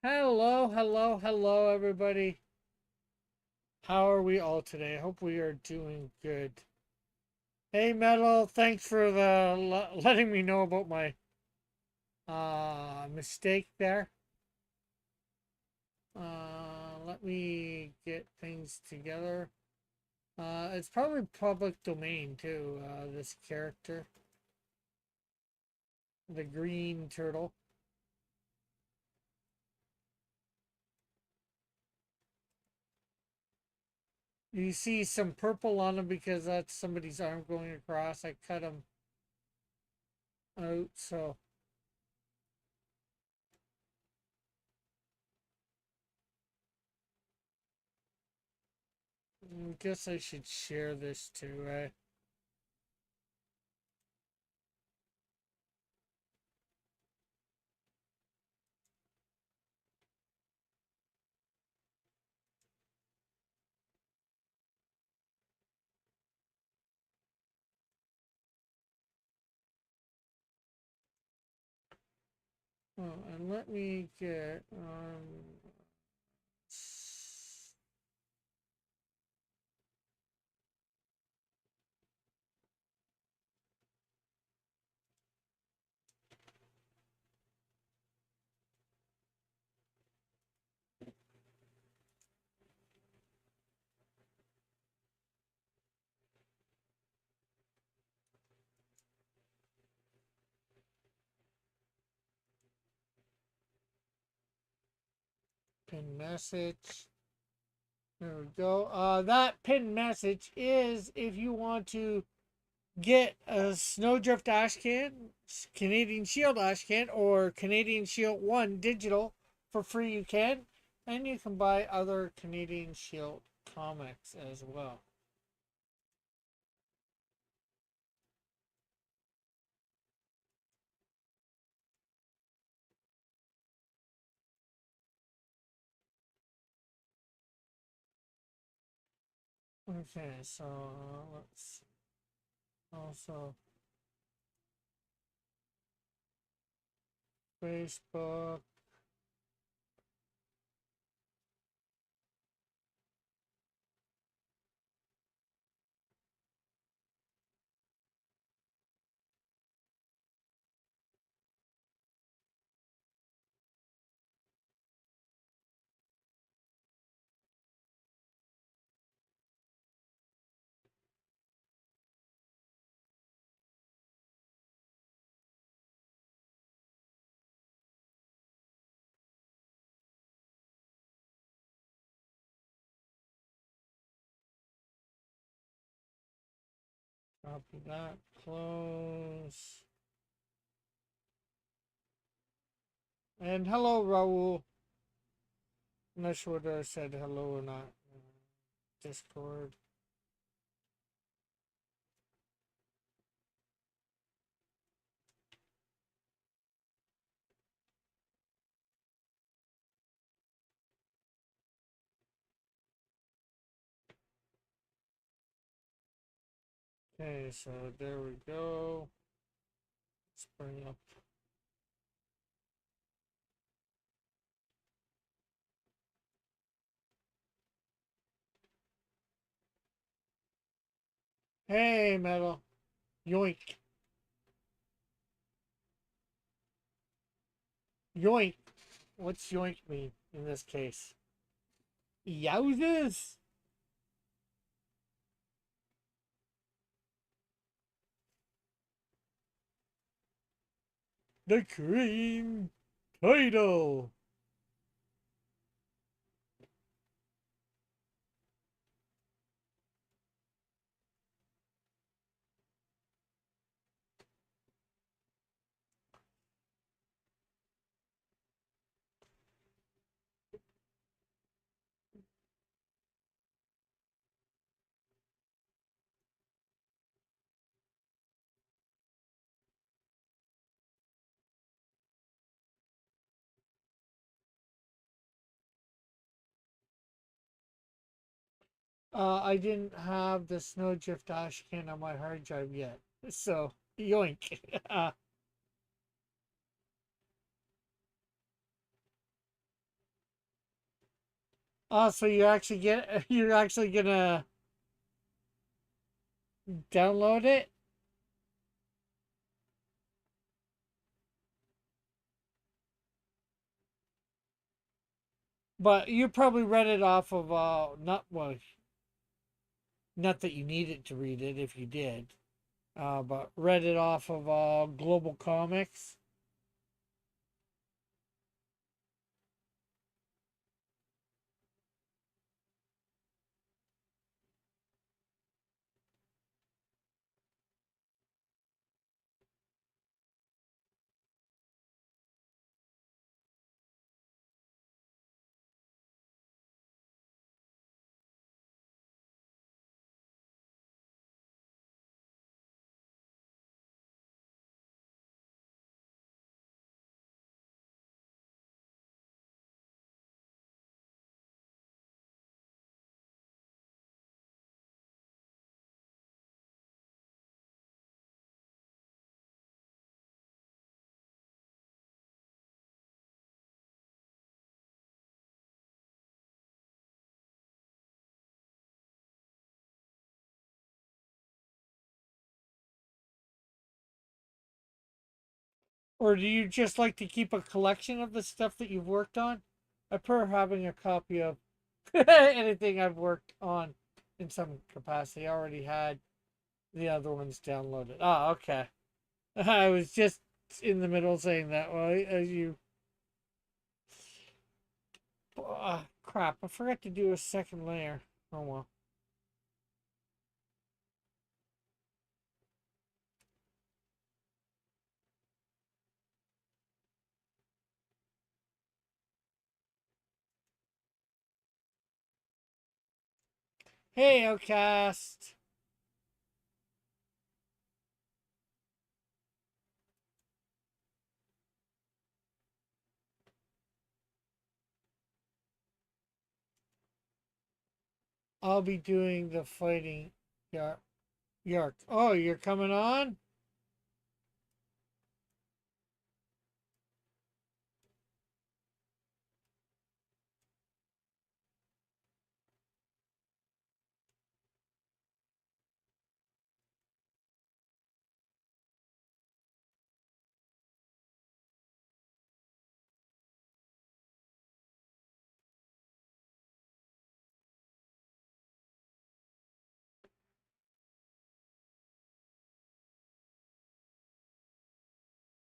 Hello, hello, hello, everybody. How are we all today? I hope we are doing good. Hey, Metal, thanks for letting me know about my mistake there. Let me get things together. It's probably public domain too. This character, the green turtle. You see some purple on him because that's somebody's arm going across. I cut him out, so I guess I should share this too, right? Oh, and let me get pin message. There we go. That pin message is if you want to get a Snowdrift ash can, Canadian Shield ash can, or Canadian Shield 1 digital for free, you can. And you can buy other Canadian Shield comics as well. Okay, so let's also Facebook. Copy that. Close. And hello, Raul. I'm not sure whether I said hello or not. Discord. Okay, so there we go. Let's bring up. Hey, Metal. Yoink. Yoink. What's yoink mean in this case? Yowzers! The cream title. I didn't have the Snowdrift Ashcan on my hard drive yet. So, yoink. Oh, so you actually get you're actually gonna download it? But you probably read it off of not well, not that you needed to read it if you did, but read it off of Global Comics. Or do you just like to keep a collection of the stuff that you've worked on? I prefer having a copy of anything I've worked on in some capacity. I already had the other ones downloaded. Oh, okay. I was just in the middle saying that. Well, as you. Crap, I forgot to do a second layer. Oh well. Hey, Outcast. I'll be doing the fighting Yark. Yark. Oh, you're coming on?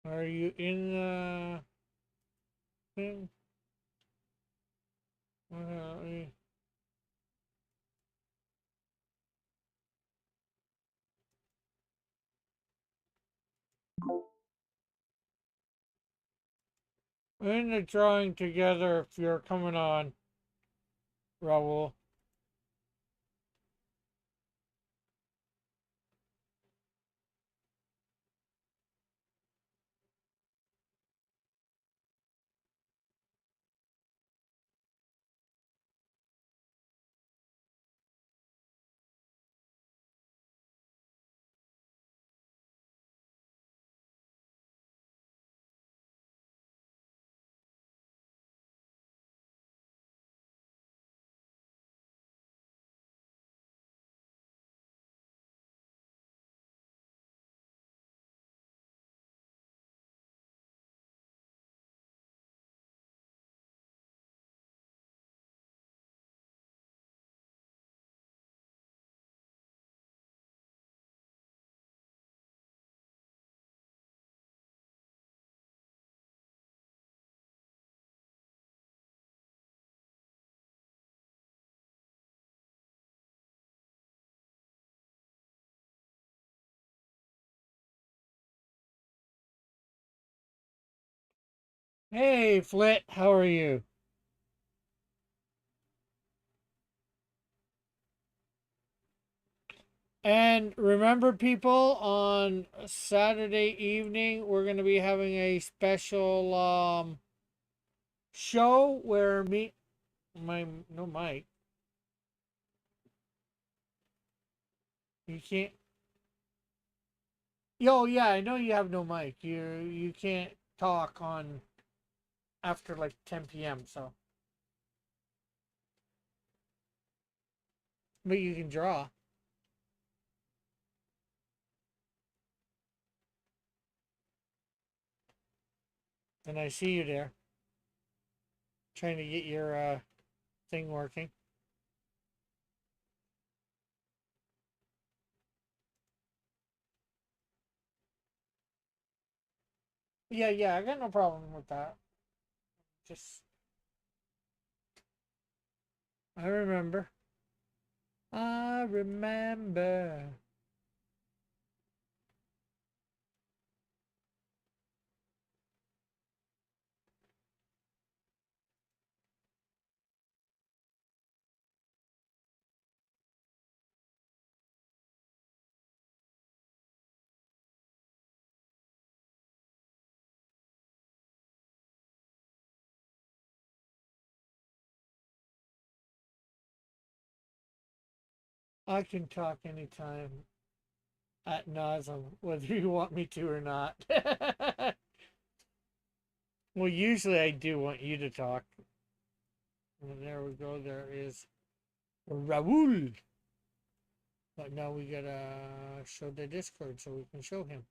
Are you in the thing? Uh, We're in the drawing together if you're coming on, Raul. Hey, Flit, how are you? And remember, people, on Saturday evening, we're going to be having a special show where my, no mic, you can't, yo, yeah, I know you have no mic. You can't talk on after like 10 p.m. So But you can draw. And I see you there. Trying to get your thing working. Yeah, yeah, I got no problem with that. Just, I remember. I remember. I can talk anytime at nauseam, whether you want me to or not. Well, usually I do want you to talk. And there we go. There is Raul. But now we gotta show the Discord so we can show him.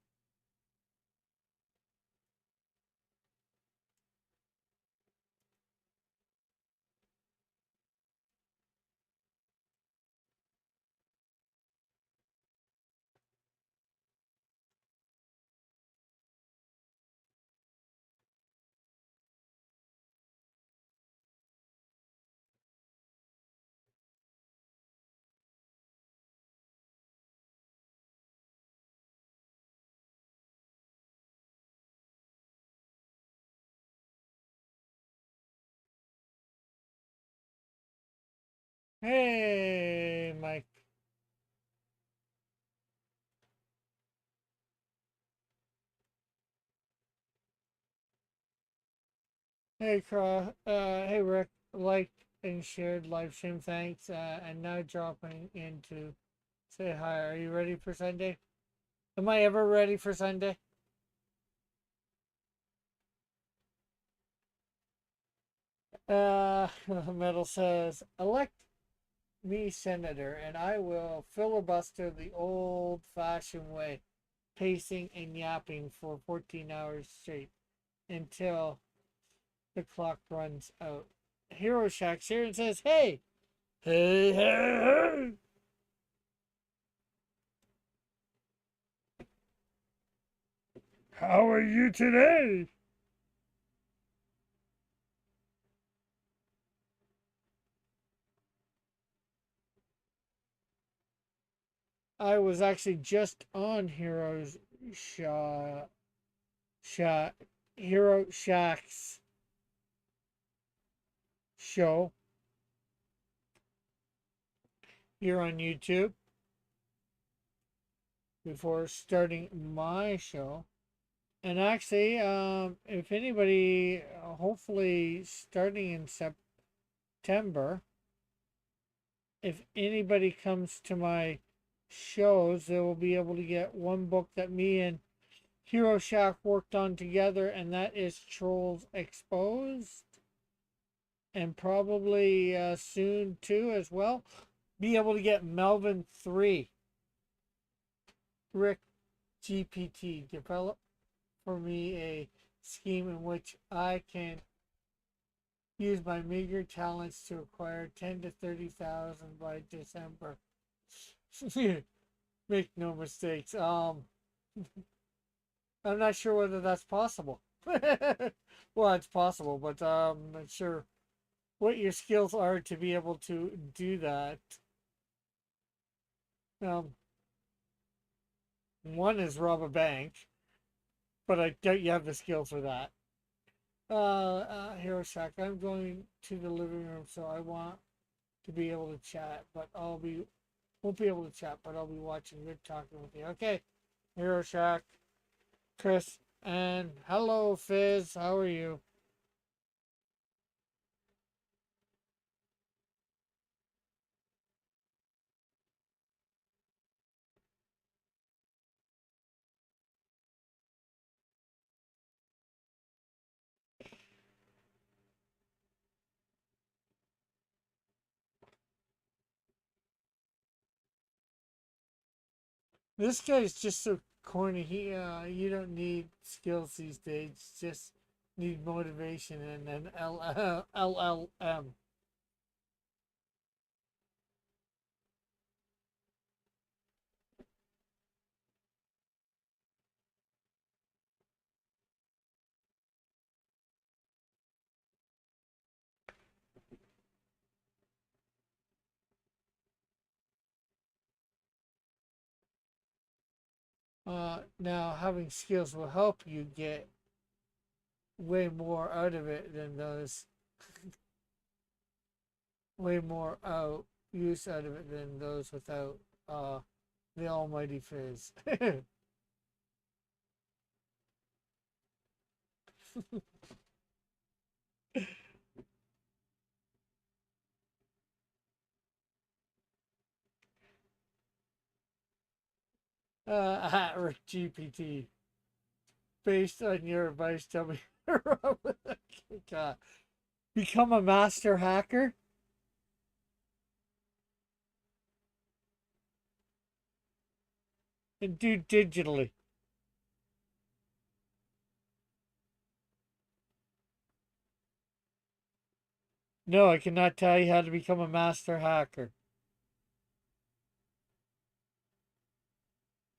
Hey, Mike. Hey, hey, Rick. Like and shared live stream. Thanks. And now dropping in to say hi. Are you ready for Sunday? Am I ever ready for Sunday? Metal says, elect me senator, and I will filibuster the old-fashioned way, pacing and yapping for 14 hours straight until the clock runs out. Hero Shack Sharon says, hey, hey, hey, hey. How are you today? I was actually just on Shack, Hero Shack's show here on YouTube before starting my show. And actually, if anybody, hopefully starting in September, if anybody comes to my shows, they will be able to get one book that me and Hero Shack worked on together, and that is Trolls Exposed. And probably soon too as well, be able to get Melvin 3. Rick GPT developed for me a scheme in which I can use my meager talents to acquire 10 to 30,000 by December. Make no mistakes. I'm not sure whether that's possible. Well, it's possible, but I'm not sure what your skills are to be able to do that. Um, one is rob a bank, but I doubt you have the skill for that. Hero Shack, I'm going to the living room, so I want to be able to chat, but won't be able to chat, but I'll be watching. Good talking with you. Okay, Hero Shack, Chris, and hello, Fizz. How are you? This guy's just so corny. You don't need skills these days. Just need motivation and an LLM. Now having skills will help you get way more out of it than those. Way more use out of it than those without the almighty fizz. At Rick GPT. Based on your advice, tell me God. Become a master hacker and do digitally. No, I cannot tell you how to become a master hacker.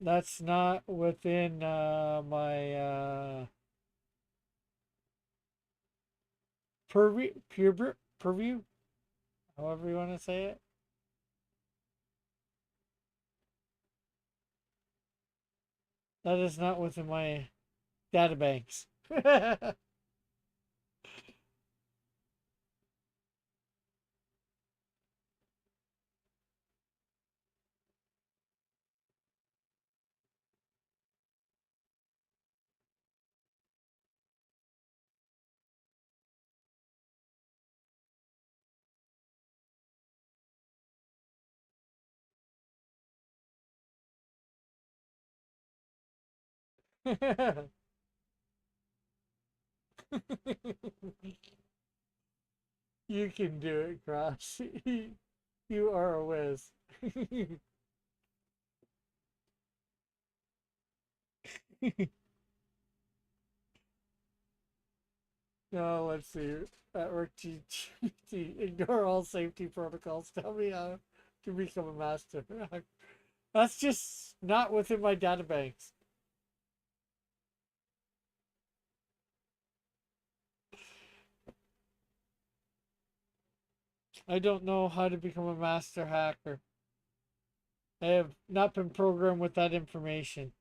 That's not within my purview, however you want to say it. That is not within my databanks. You can do it, Cross. You are a whiz. Now let's see. At work, ignore all safety protocols. Tell me how to become a master. That's just not within my databanks. I don't know how to become a master hacker. I have not been programmed with that information.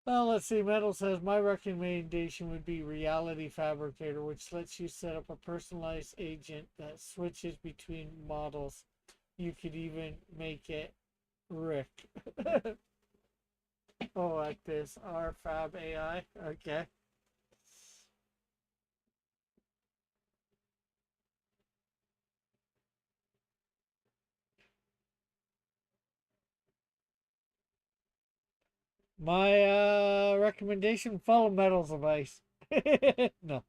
Well, let's see. Metal says my recommendation would be Reality Fabricator, which lets you set up a personalized agent that switches between models. You could even make it Rick. Oh, like this RFab AI. Okay. My recommendation: follow Metal's advice. No.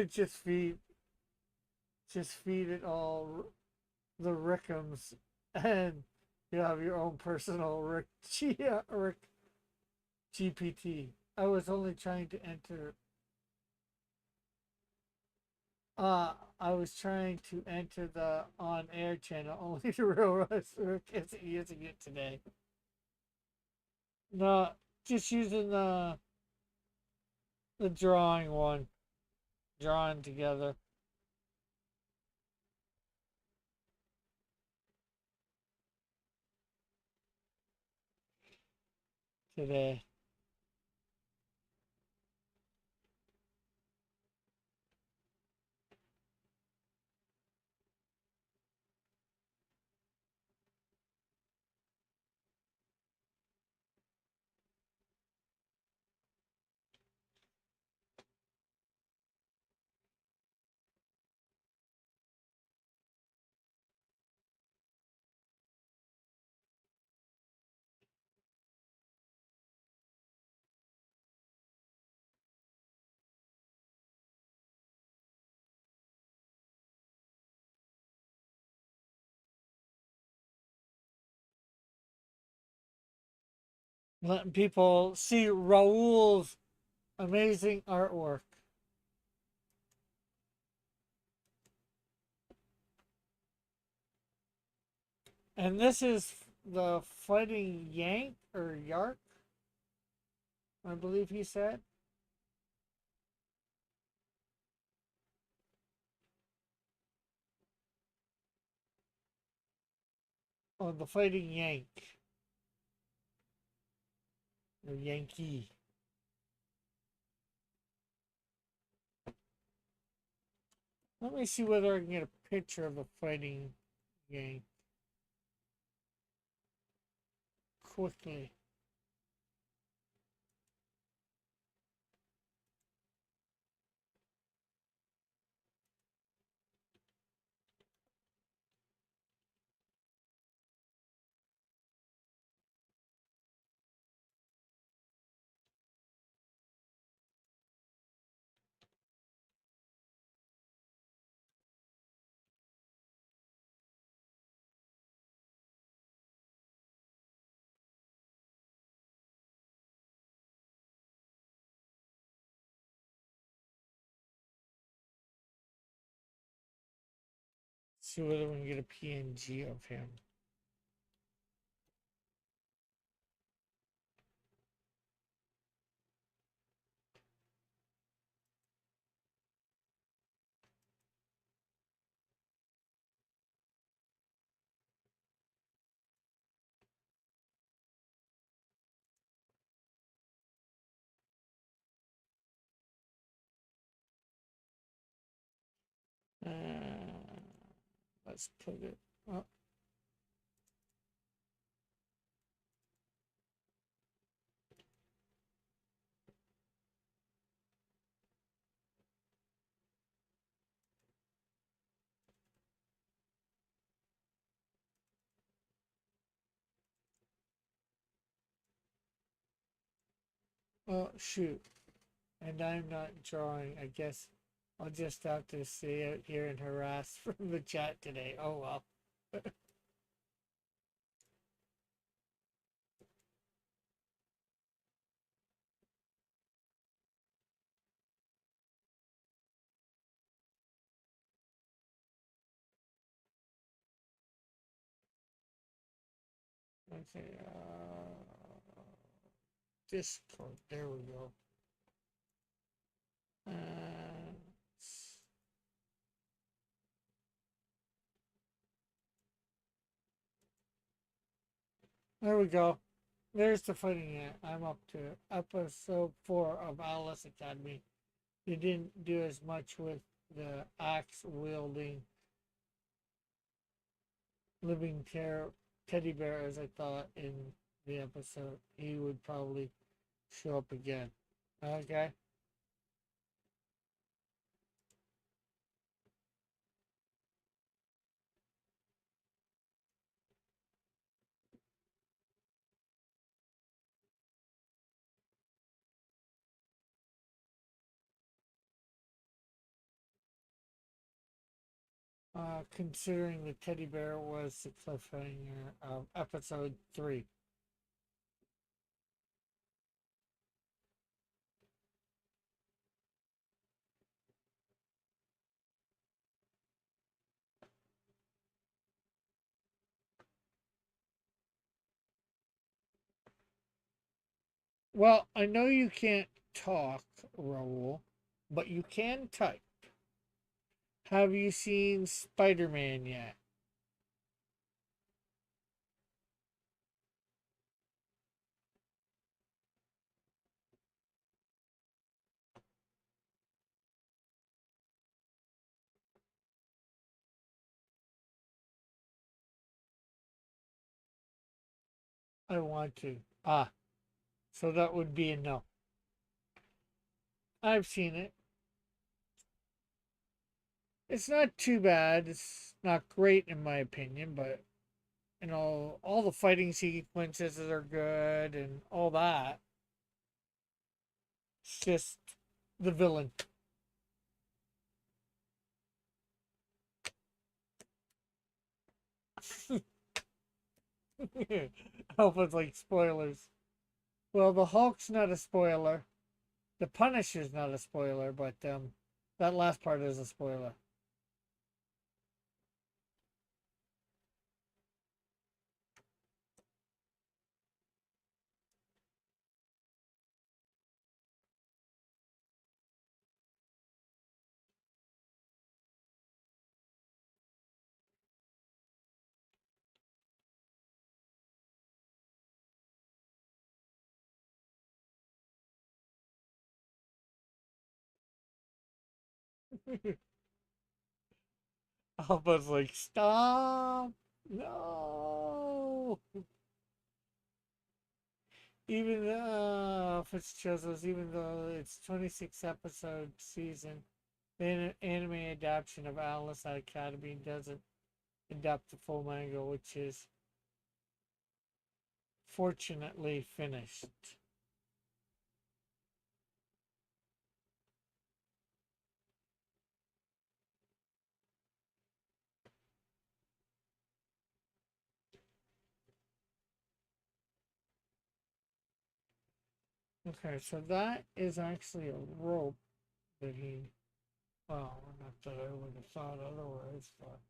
just feed, just feed it all the Rickums, and you have your own personal Rick GPT. I was only trying to enter. I was trying to enter the on-air channel only to realize Rick isn't using it today. No, just using the drawing one, drawing together. today. Letting people see Raul's amazing artwork. And this is the Fighting Yank or Yark, I believe he said. Oh, the Fighting Yank. Or Yankee. Let me see whether I can get a picture of the Fighting Yank quickly. See whether we can get a PNG of him. Let's put it up. Oh, shoot. And I'm not drawing. I guess I'll just have to stay out here and harass from the chat today. Oh well. Okay. Discord. There we go. Uh, there we go. There's the Fighting Ant. I'm up to episode 4 of Alice Academy. You didn't do as much with the axe wielding living teddy bear as I thought in the episode. He would probably show up again. Okay. Considering the teddy bear was the cliffhanger of episode 3. Well, I know you can't talk, Raul, but you can type. Have you seen Spider Man yet? I want to. Ah, so that would be a no. I've seen it. It's not too bad. It's not great in my opinion, but all the fighting sequences are good and all that. It's just the villain. Help with like spoilers. Well, the Hulk's not a spoiler. The Punisher's not a spoiler, but that last part is a spoiler. Alpha's like, stop! No! Even Fitzgerald's, even though it's 26 episode season, the anime adaptation of Alice Academy doesn't adapt the full manga, which is fortunately finished. Okay, so that is actually a rope that he. Well, not that I would have thought otherwise, but.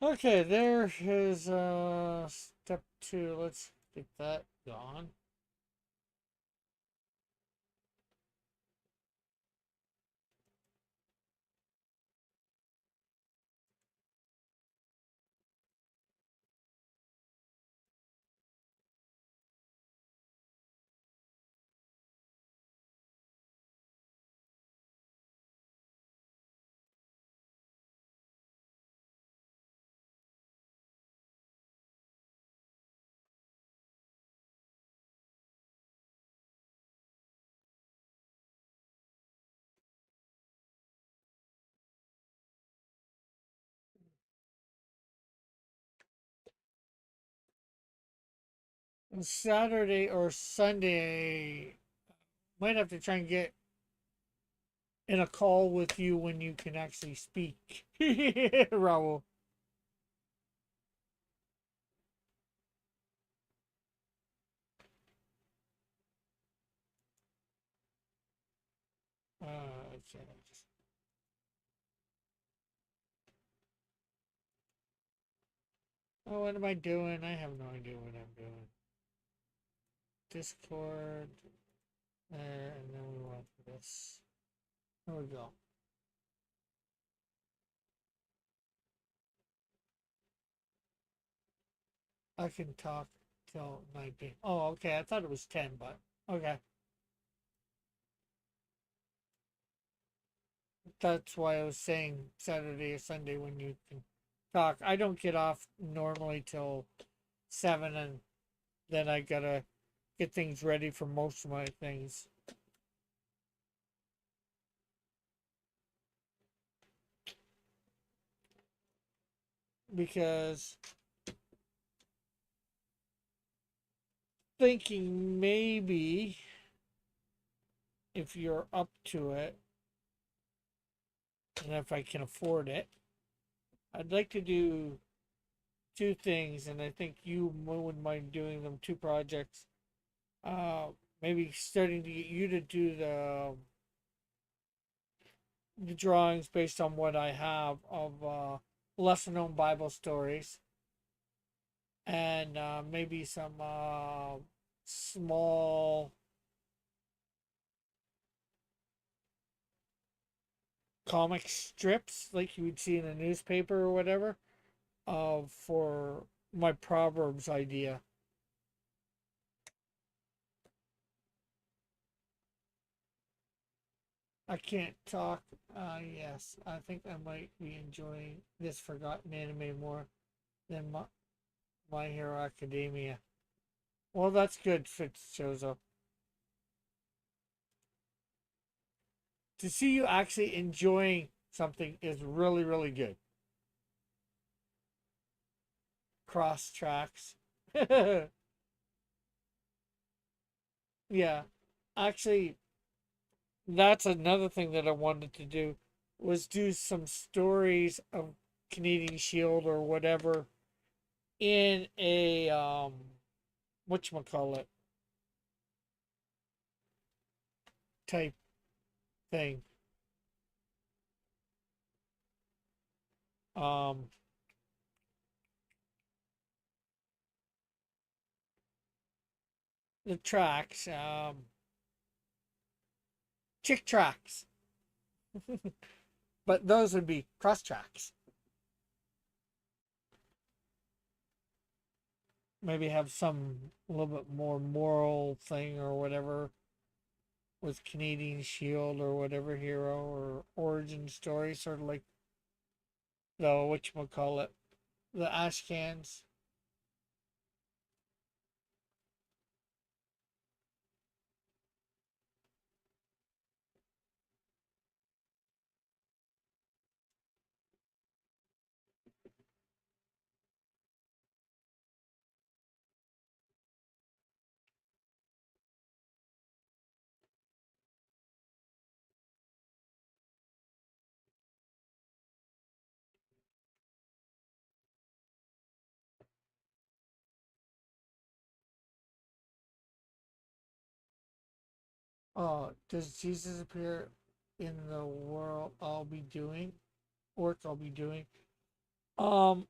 Okay, there is step two. Let's get that gone. Saturday or Sunday, might have to try and get in a call with you when you can actually speak, Raul. Okay. Oh, what am I doing? I have no idea what I'm doing. Discord, there, and then we want this. There we go. I can talk till 9 p.m. Oh, okay. I thought it was 10, but okay. That's why I was saying Saturday or Sunday when you can talk. I don't get off normally till 7, and then I gotta get things ready for most of my things. Because thinking maybe if you're up to it, and if I can afford it, I'd like to do two things, and I think you wouldn't mind doing them. Two projects. Maybe starting to get you to do the drawings based on what I have of lesser known Bible stories, and maybe some small comic strips like you would see in a newspaper or whatever for my Proverbs idea. I can't talk Yes, I think I might be enjoying this forgotten anime more than My Hero Academia. Well, that's good, Fitzchozo. To see you actually enjoying something is really, really good. Cross tracks. Yeah. Actually, that's another thing that I wanted to do was do some stories of Canadian Shield or whatever in a whatchamacallit type thing. Um the tracks, chick tracks. But those would be cross tracks. Maybe have some a little bit more moral thing or whatever with Canadian Shield or whatever hero or origin story, sort of like the whatchamacallit, the Ashcans. Does Jesus appear in the world I'll be doing? Work I'll be doing? Um,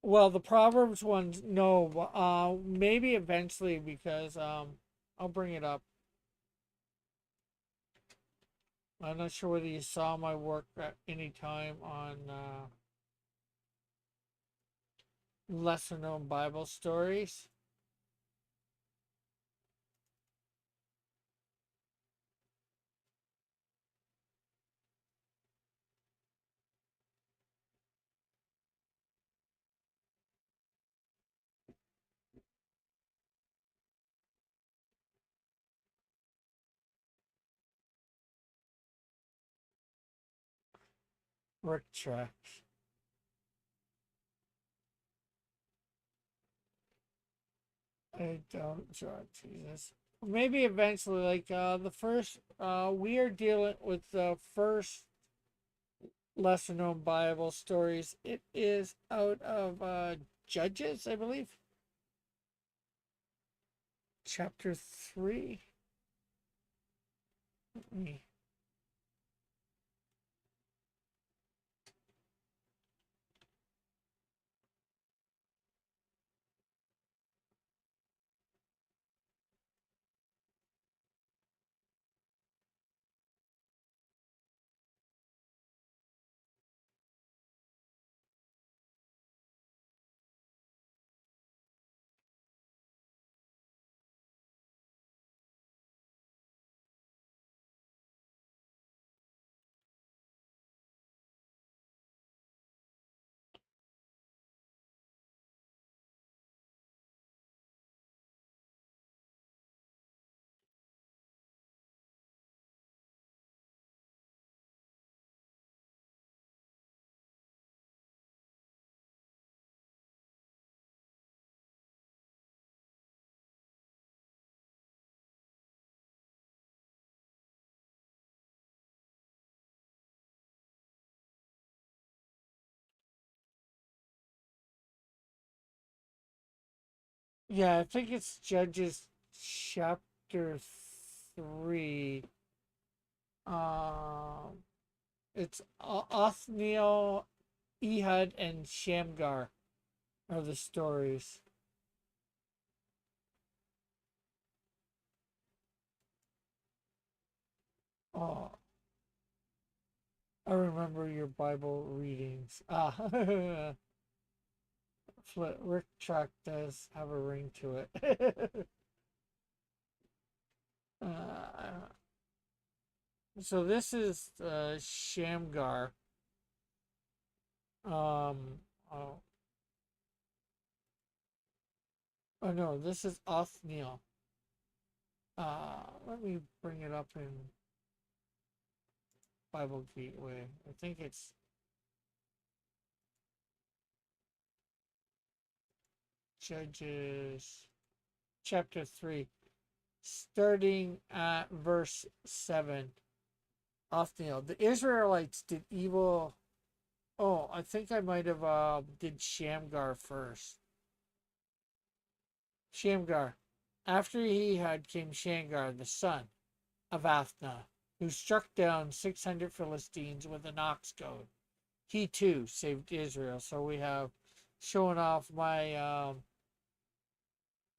well, the Proverbs ones, no. Maybe eventually because I'll bring it up. I'm not sure whether you saw my work at any time on lesser known Bible stories. Rick tracks. I don't draw Jesus. Maybe eventually, like the first, we are dealing with the first lesser known Bible stories. It is out of Judges, I believe, chapter 3. Let me Yeah, I think it's Judges chapter 3. Um, it's Othniel, Ehud, and Shamgar are the stories. Oh, I remember your Bible readings. Rick Track does have a ring to it. uh, So this is Shamgar. Oh, oh no, this is Othniel. Let me bring it up in Bible Gateway. I think it's Judges chapter 3, starting at verse 7. Othniel. The Israelites did evil. Oh, I think I might have did Shamgar first. Shamgar. After he had came Shamgar, the son of Athna, who struck down 600 Philistines with an ox goad. He too saved Israel. So we have showing off my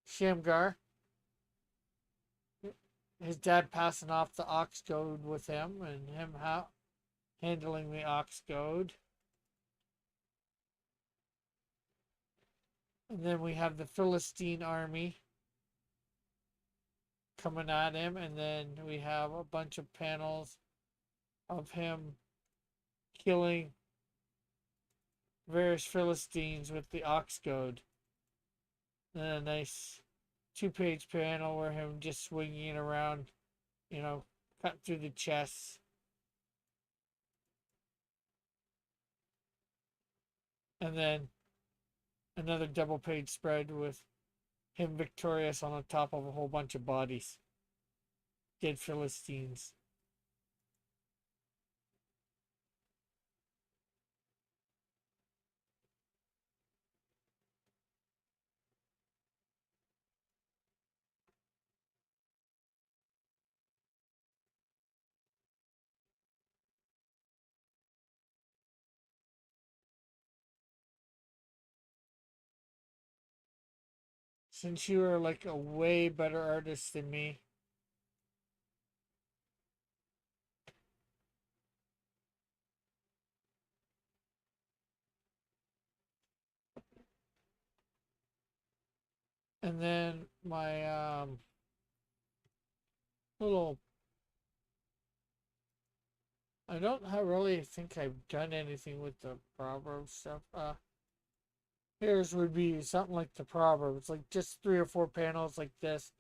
Shamgar, his dad passing off the ox goad with him, and him handling the ox goad. And then we have the Philistine army coming at him, and then we have a bunch of panels of him killing various Philistines with the ox goad. And a nice 2-page panel where him just swinging around, cut through the chest. And then another double page spread with him victorious on the top of a whole bunch of bodies. Dead Philistines. Since you are like a way better artist than me, and then my little, I don't really think I've done anything with the Proverbs stuff. Here's would be something like the Proverbs, like just 3 or 4 panels like this.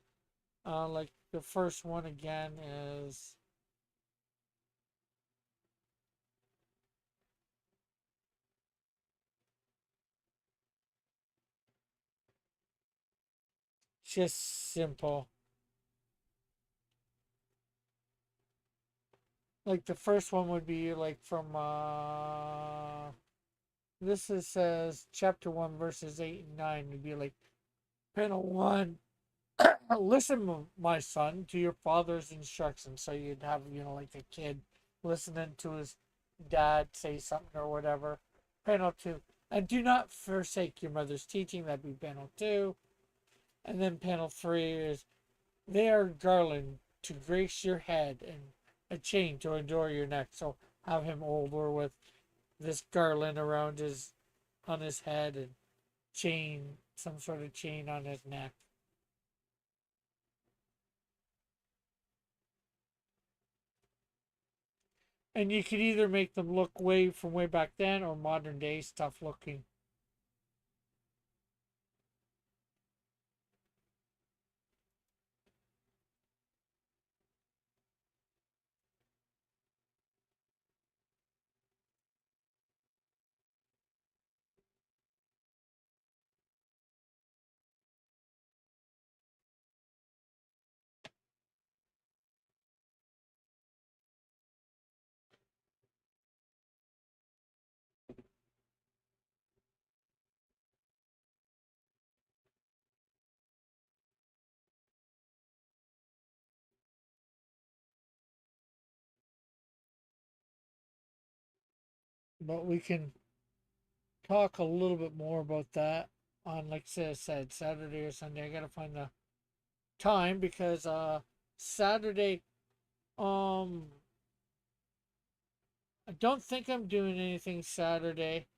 Like the first one again is just simple. Like the first one would be like from this is says chapter 1 verses 8 and 9 would be like panel 1. Listen, my son, to your father's instructions. So you'd have, like a kid listening to his dad say something or whatever. Panel 2. And do not forsake your mother's teaching. That'd be panel 2. And then panel 3 is they are garland to grace your head and a chain to adorn your neck. So have him older with this garland around on his head and chain, some sort of chain on his neck. And you could either make them look way from way back then or modern day stuff looking. But we can talk a little bit more about that on, like I said, Saturday or Sunday. I gotta find the time because Saturday, um I don't think I'm doing anything Saturday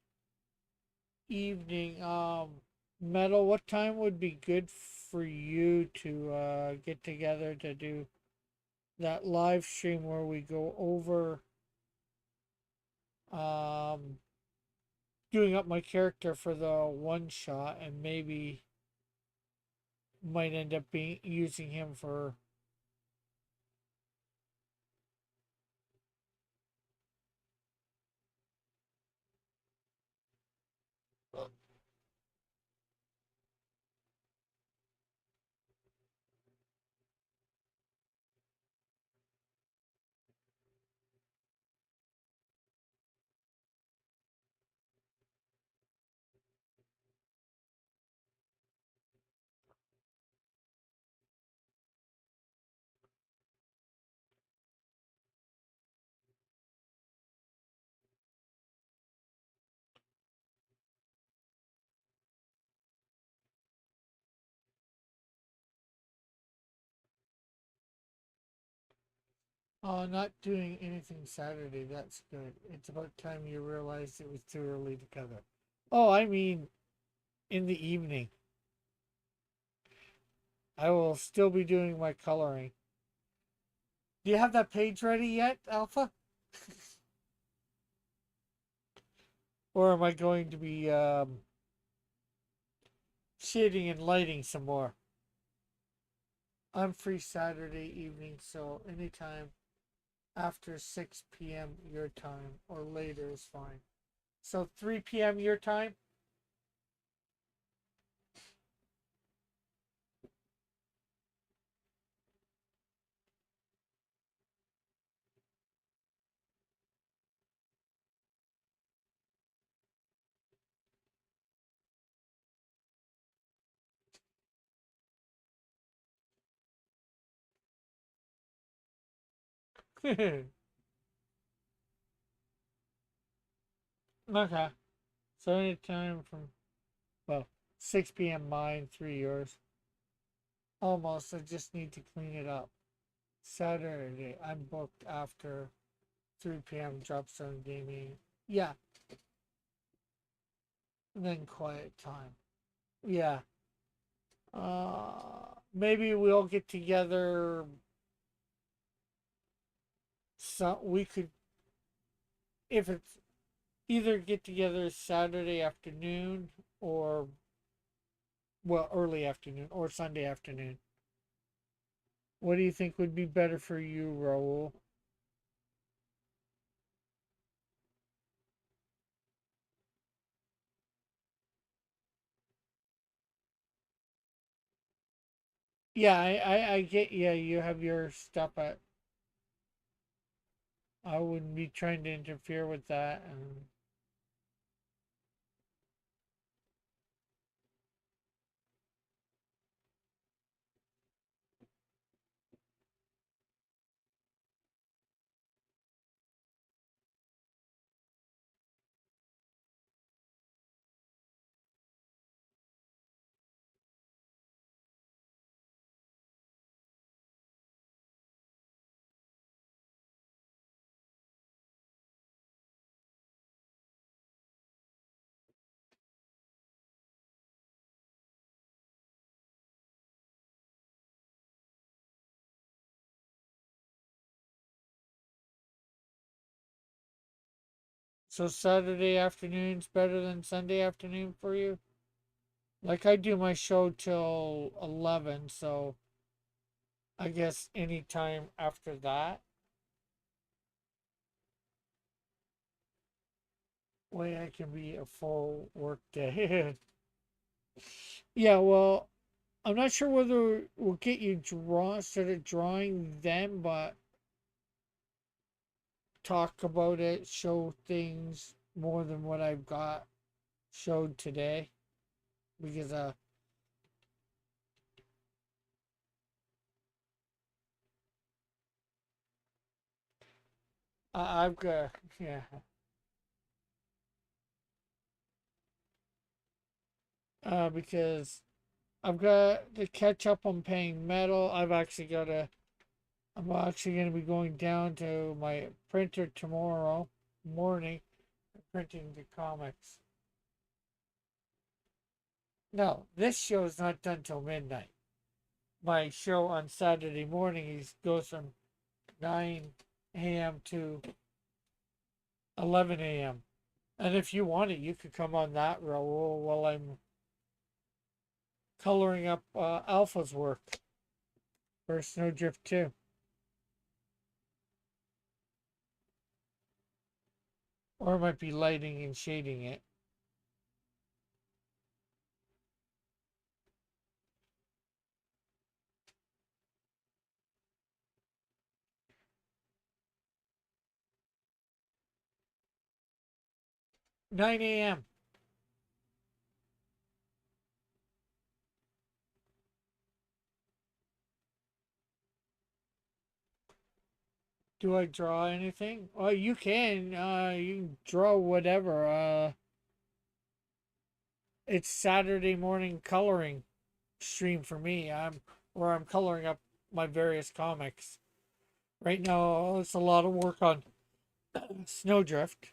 evening. Metal, what time would be good for you to get together to do that live stream where we go over um, doing up my character for the one shot, and maybe might end up being using him for. Not doing anything Saturday. That's good. It's about time you realized it was too early to cover. Oh, I mean, in the evening. I will still be doing my coloring. Do you have that page ready yet, Alpha? Or am I going to be shading and lighting some more? I'm free Saturday evening, so anytime after 6 p.m. your time or later is fine. So 3 p.m. your time? Okay. So anytime from, well, 6 p.m. mine, 3 yours. Almost. I just need to clean it up. Saturday, I'm booked after 3 p.m. Dropzone Gaming. Yeah. And then quiet time. Yeah. Maybe we'll get together. So we could, if it's either get together Saturday afternoon or, well, early afternoon or Sunday afternoon. What do you think would be better for you, Raul? Yeah, I get, yeah, you have your stuff at, I wouldn't be trying to interfere with that. And so Saturday afternoon's better than Sunday afternoon for you? Like I do my show till 11, so I guess any time after that. Way I can be a full work day. Yeah, well, I'm not sure whether we'll get you started drawing then, but talk about it, show things more than what I've got showed today. Because I've got, yeah. Because I've got to catch up on paying metal. I'm actually going to be going down to my printer tomorrow morning, printing the comics. No, this show is not done till midnight. My show on Saturday morning goes from 9 a.m. to 11 a.m. And if you want it, you could come on that Raul while I'm coloring up Alpha's work for Snowdrift 2. Or it might be lighting and shading it. Nine a.m. Do I draw anything? Oh, you can. You can draw whatever. It's Saturday morning coloring stream for me. I'm coloring up my various comics. Right now, it's a lot of work on Snowdrift.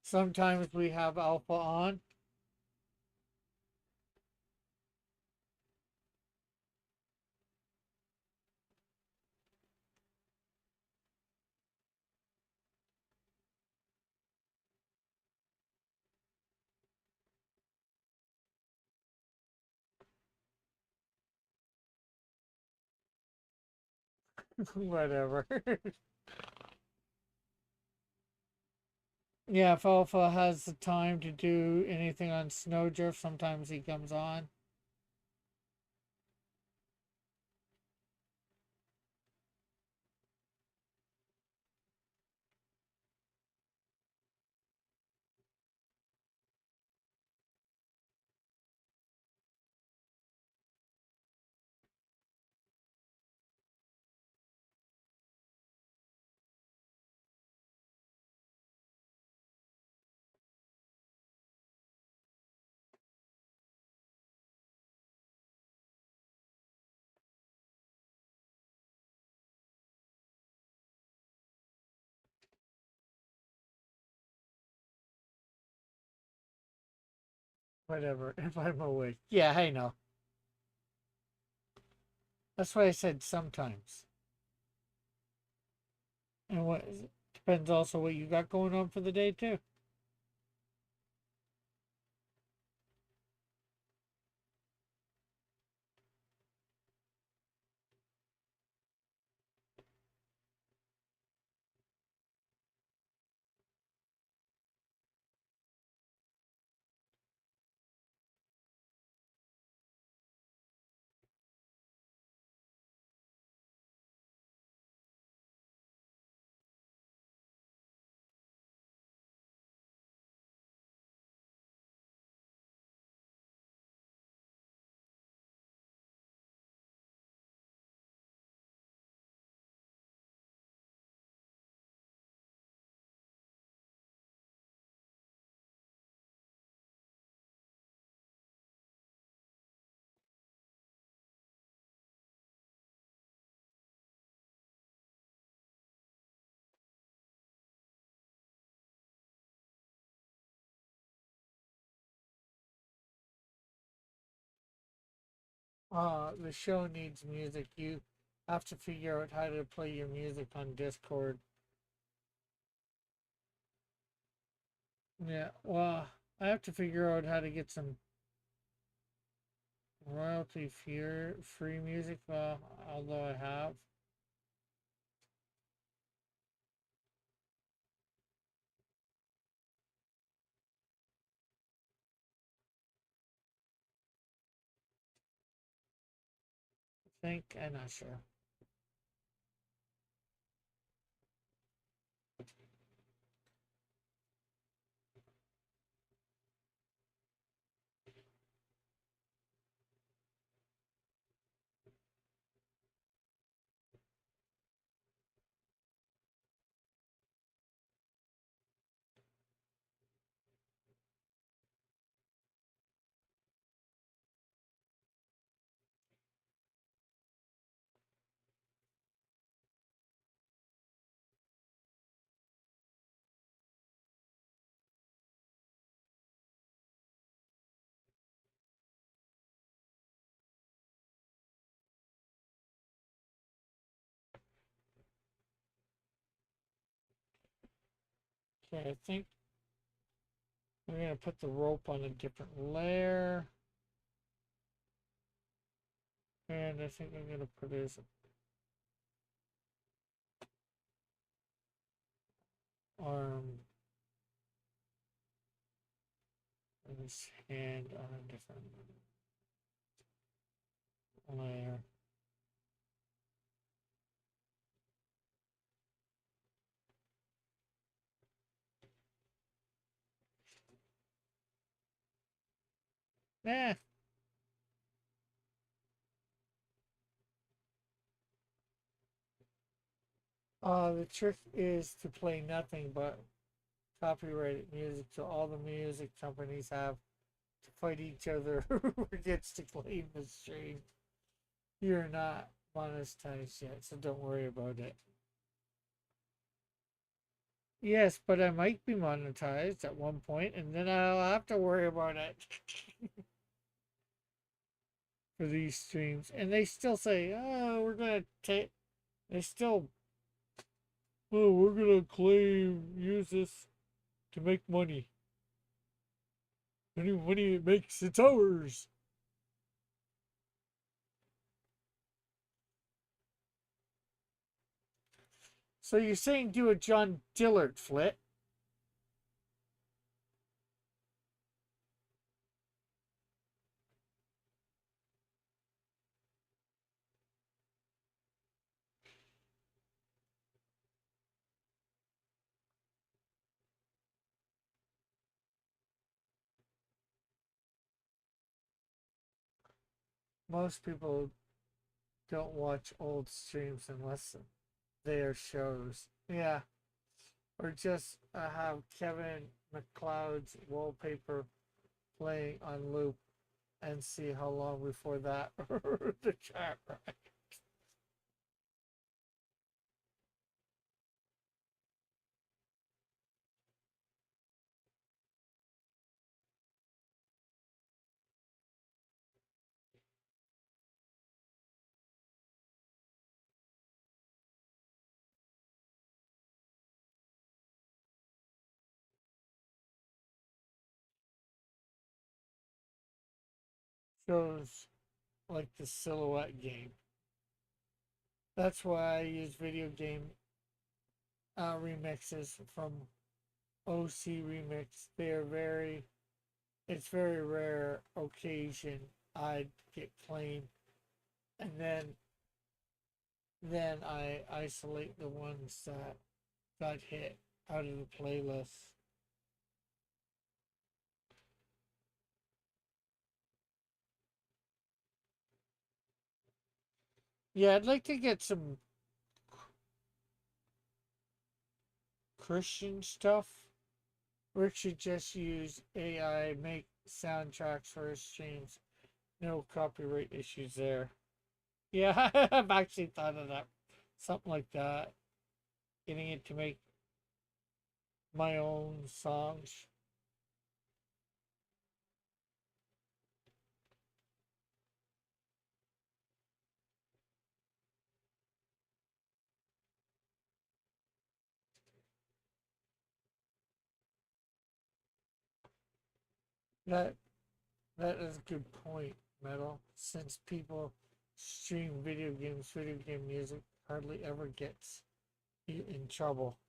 Sometimes we have Alpha on. Whatever. Yeah, if Alpha has the time to do anything on Snowdrift, sometimes he comes on. Whatever, if I'm awake. Yeah, I know. That's why I said sometimes. And what depends also what you got going on for the day too. The show needs music. You have to figure out how to play your music on Discord. Yeah, well, I have to figure out how to get some royalty free music. Although I have. I think I'm not sure. Okay, I think we're going to put the rope on a different layer. And I think I'm going to put his arm and his hand on a different layer. Eh. The trick is to play nothing but copyrighted music, so all the music companies have to fight each other who gets to claim the stream. You're not monetized yet, so don't worry about it. Yes, but I might be monetized at one point, and then I'll have to worry about it for these streams. And they still say, "Oh, we're gonna take." They still, "Oh, we're gonna use this to make money. Any money it makes, it's ours." So you're saying do a John Dillard flip? Most people don't watch old streams unless they are shows. Yeah. Or just have Kevin McLeod's wallpaper playing on loop and see how long before that the chat right. Shows like the Silhouette game. That's why I use video game remixes from OC Remix. It's very rare occasion I'd get claimed, and then I isolate the ones that got hit out of the playlist. Yeah, I'd like to get some Christian stuff. Rick should just use AI, make soundtracks for his streams. No copyright issues there. Yeah, I've actually thought of that. Something like that. Getting it to make my own songs. That that is a good point, Metal. Since people stream video game music hardly ever gets you in trouble.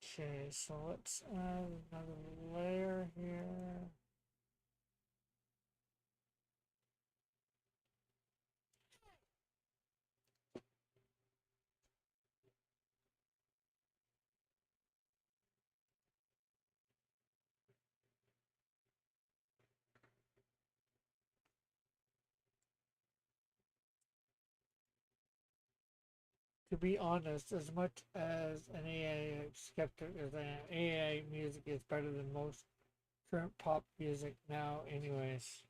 Okay, so let's add another layer here. To be honest, as much as an AI skeptic as I am, AI music is better than most current pop music now, anyways.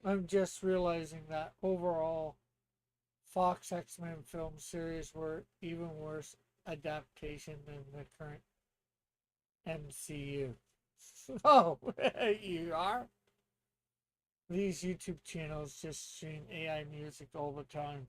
I'm just realizing that overall, Fox X-Men film series were even worse adaptation than the current MCU. Oh, you are? These YouTube channels just stream AI music all the time.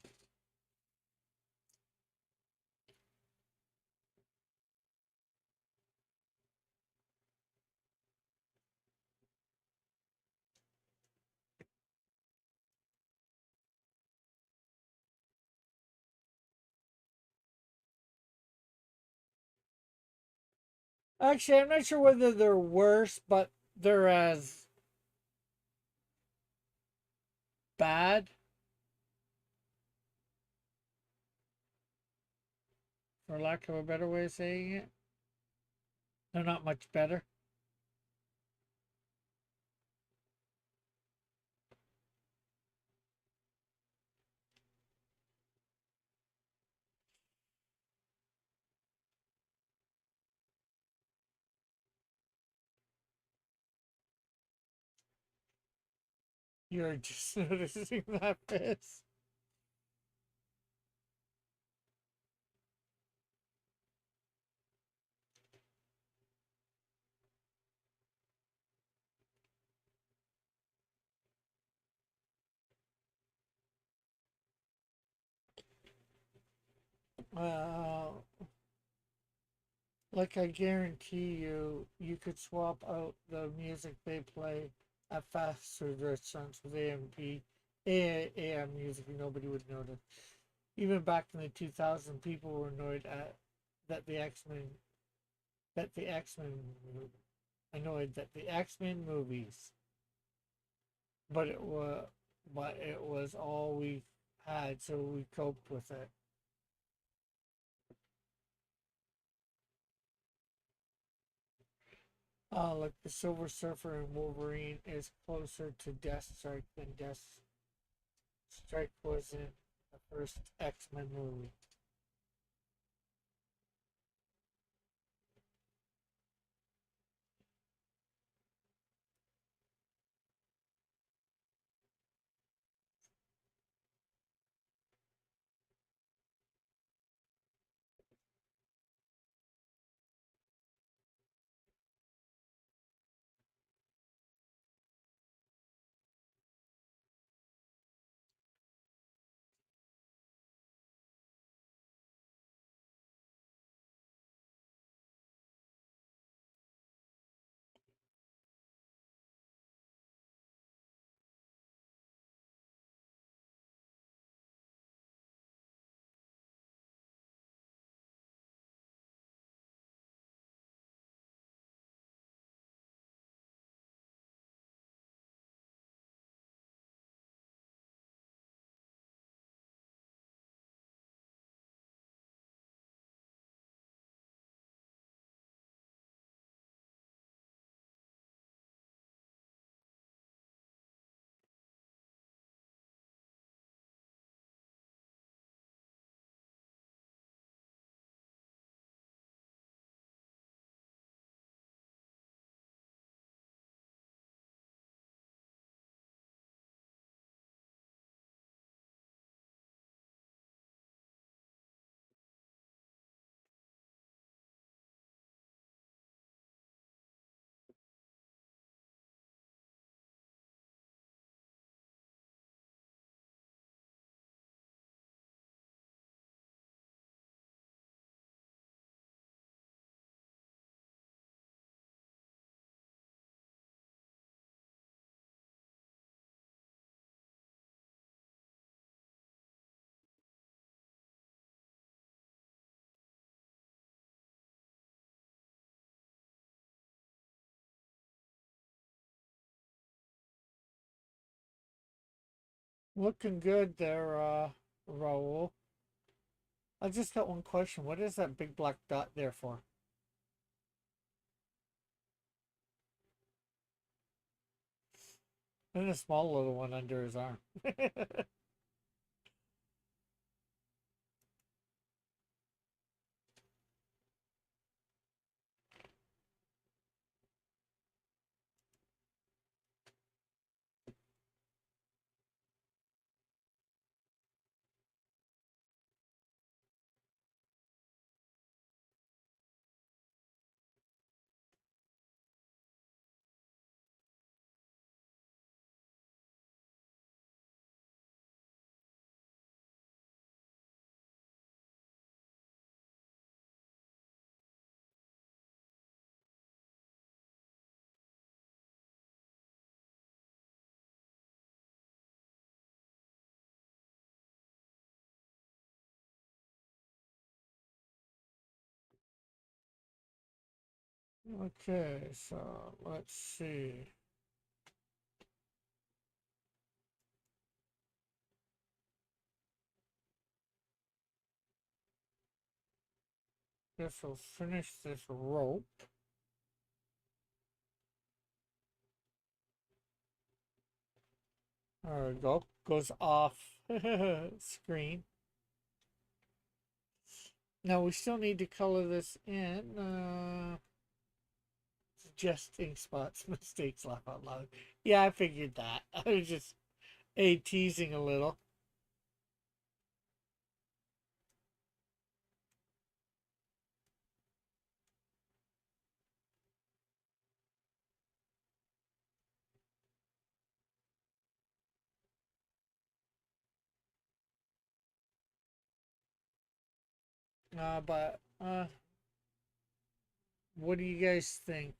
Actually, I'm not sure whether they're worse, but they're as bad, for lack of a better way of saying it. They're not much better. You're just noticing that, Fizz. Uh, like I guarantee you, you could swap out the music they play at fast food restaurants with AM music, and nobody would notice. Even back in the 2000s, people were annoyed at that the X Men that the X Men annoyed that the X Men movies, but it was all we had, so we coped with it. Like the Silver Surfer and Wolverine is closer to Deathstrike than Deathstrike was in the first X Men movie. Looking good there, Raul. I just got one question. What is that big black dot there for? And a small little one under his arm. Okay, so let's see. Guess we'll finish this rope. There we go. Goes off screen. Now we still need to color this in. Just ink spots, mistakes, laugh out loud. Yeah, I figured that. I was just teasing a little. But what do you guys think?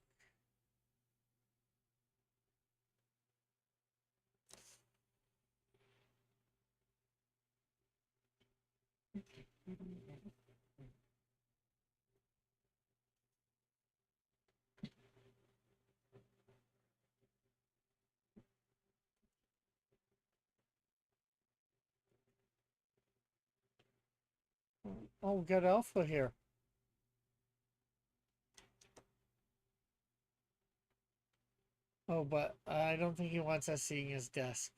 Oh, we got Alpha here. Oh, but I don't think he wants us seeing his desk.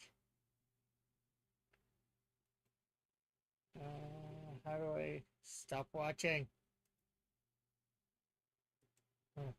How do I stop watching? Oh.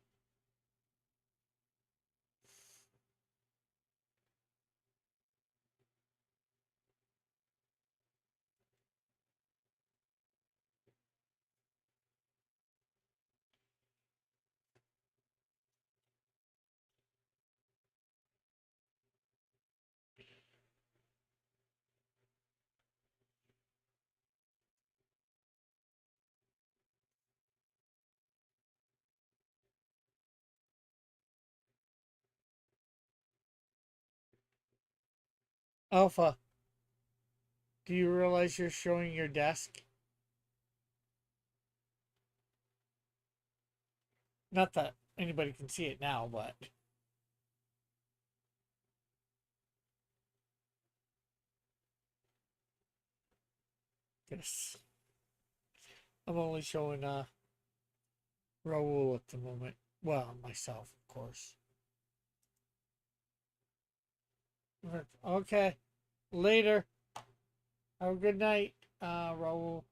Alpha, do you realize you're showing your desk? Not that anybody can see it now, but yes. I'm only showing Raul at the moment. Well, myself, of course. Okay. Later. Have a good night, Raul.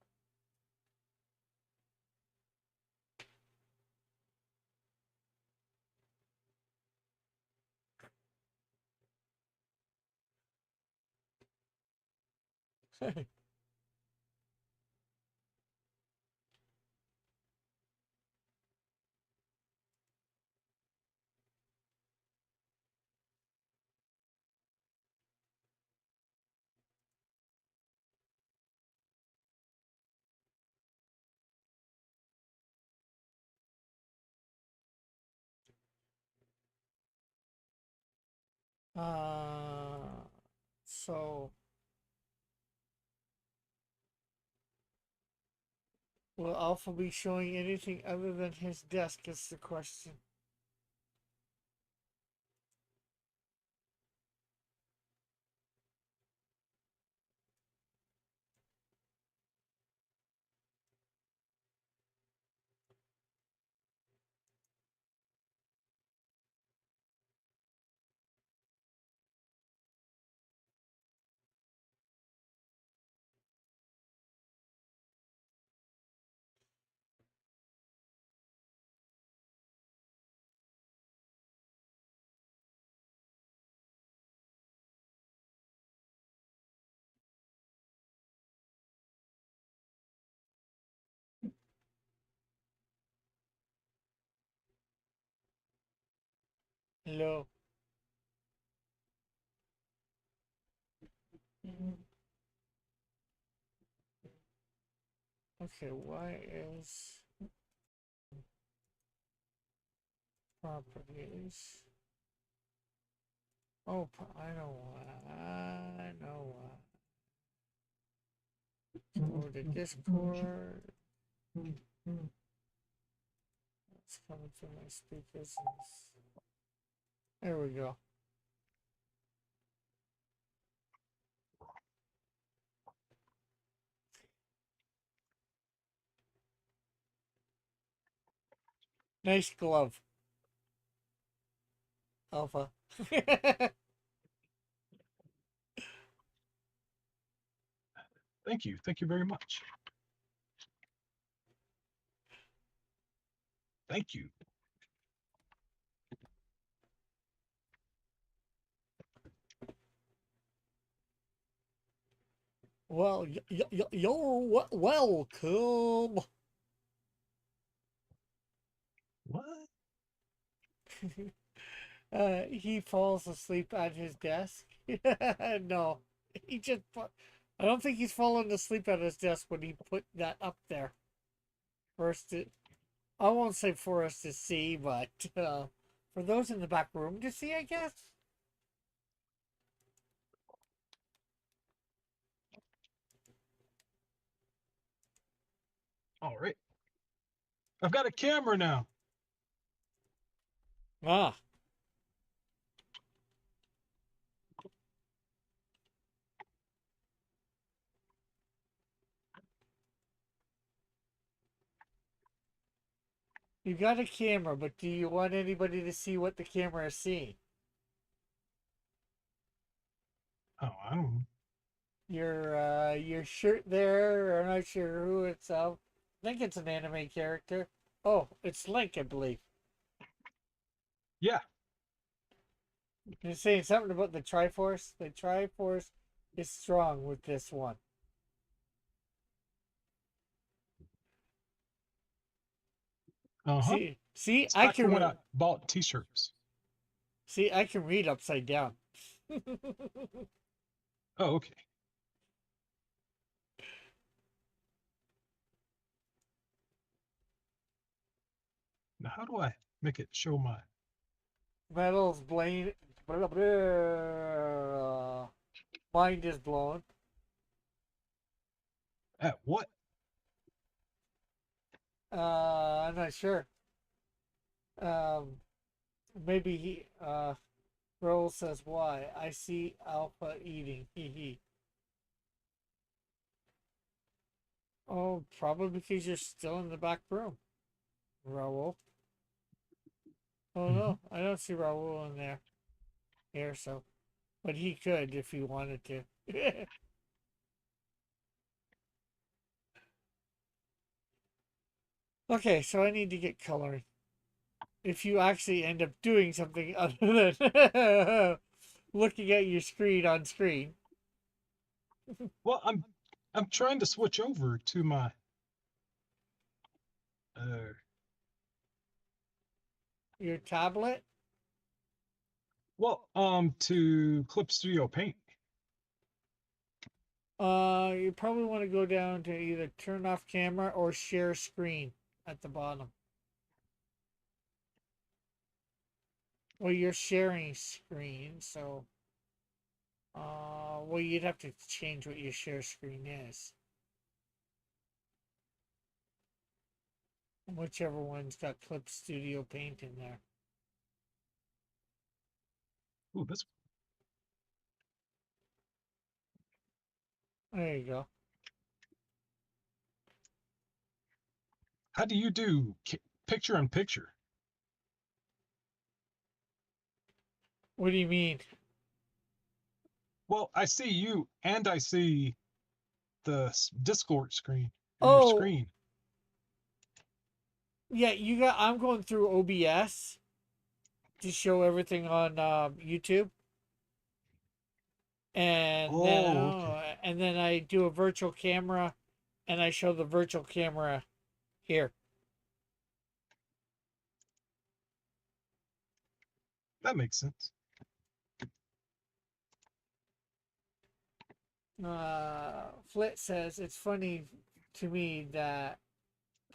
So will Alpha be showing anything other than his desk? Is the question. Hello. Okay, why is properties? Oh, I know why. I know why. Go to Discord. It's coming through my speakers. There we go. Nice glove, Alpha. Thank you. Thank you very much. Thank you. Well, you're welcome. What? He falls asleep at his desk. No, he just. I don't think he's fallen asleep at his desk when he put that up there. First, I won't say for us to see, but for those in the back room to see, I guess. All right. I've got a camera now. Ah. You got a camera, but do you want anybody to see what the camera is seeing? Oh, I don't. Your shirt there, I'm not sure who it's of. I think it's an anime character. Oh, it's Link, I believe. Yeah. You're saying something about the Triforce. The Triforce is strong with this one. Uh huh. See, It's I back to can when I bought T-shirts. see, I can read upside down. Oh, okay. Now, how do I make it show my? Metal's blame. Blah, blah. Mind is blown. At what? I'm not sure. Um, maybe he. Roll says why. I see Alpha eating. Hee hee. Oh, probably because you're still in the back room, Raul. Oh Mm-hmm. no, I don't see Raul in there. Here, so. But he could if he wanted to. Okay, so I need to get coloring. If you actually end up doing something other than looking at your screen on screen. Well, I'm trying to switch over to my uh Your tablet? to Clip Studio Paint. You probably want to go down to either turn off camera or share screen at the bottom. Well, you're sharing screen, so well, you'd have to change what your share screen is. Whichever one's got Clip Studio Paint in there. Ooh, this. There you go. How do you do picture in picture? What do you mean? Well, I see you and I see the Discord screen or your Oh, screen. yeah, you got. I'm going through OBS to show everything on YouTube, Oh, okay. and then I do a virtual camera, and I show the virtual camera here. That makes sense. Flit says it's funny to me that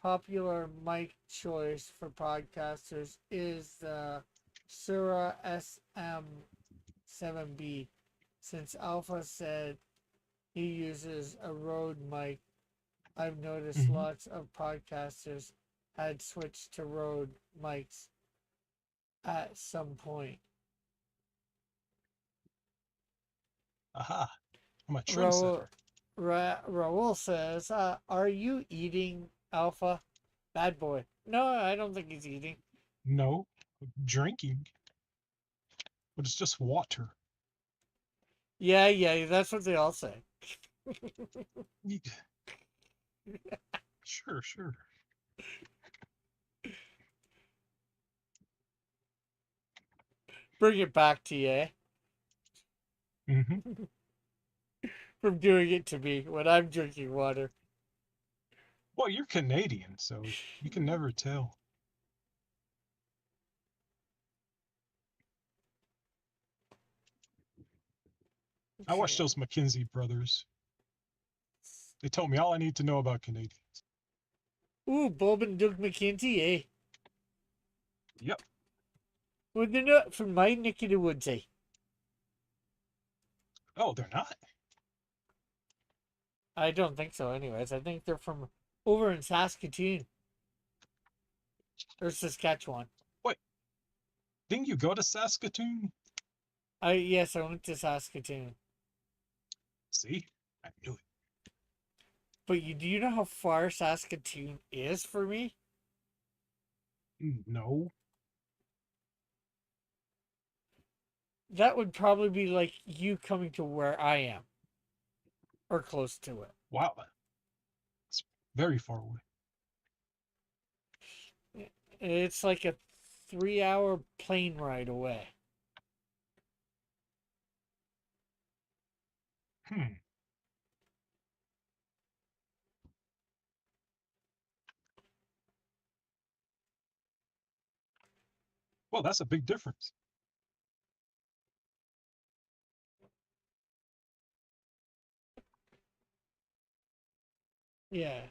popular mic choice for podcasters is the Sura SM7B, since Alpha said he uses a Rode mic. I've noticed Hmm. lots of podcasters I'd switch to Rode mics at some point. Aha. I'm a Raul, trendsetter. Raul says, "Are you eating, Alpha? Bad boy." No, I don't think he's eating. No, drinking, but it's just water. Yeah, that's what they all say. Ye- Sure, sure. Bring it back to you, eh? Hmm. From doing it to me when I'm drinking water. Well, you're Canadian, so you can never tell. I watched Okay. those McKenzie brothers. They told me all I need to know about Canadians. Ooh, Bob and Doug McKenzie, eh? Yep. Well, they're not from my neck of the woods, eh? Oh, they're not? I don't think so, anyways. I think they're from over in Saskatoon or Saskatchewan. Wait, didn't you go to Saskatoon? Yes, I went to Saskatoon. See? I knew it. But do you know how far Saskatoon is for me? No. That would probably be like you coming to where I am, or close to it. Wow. It's very far away. It's like a 3 hour plane ride away. Hmm. Well, that's a big difference. Yeah.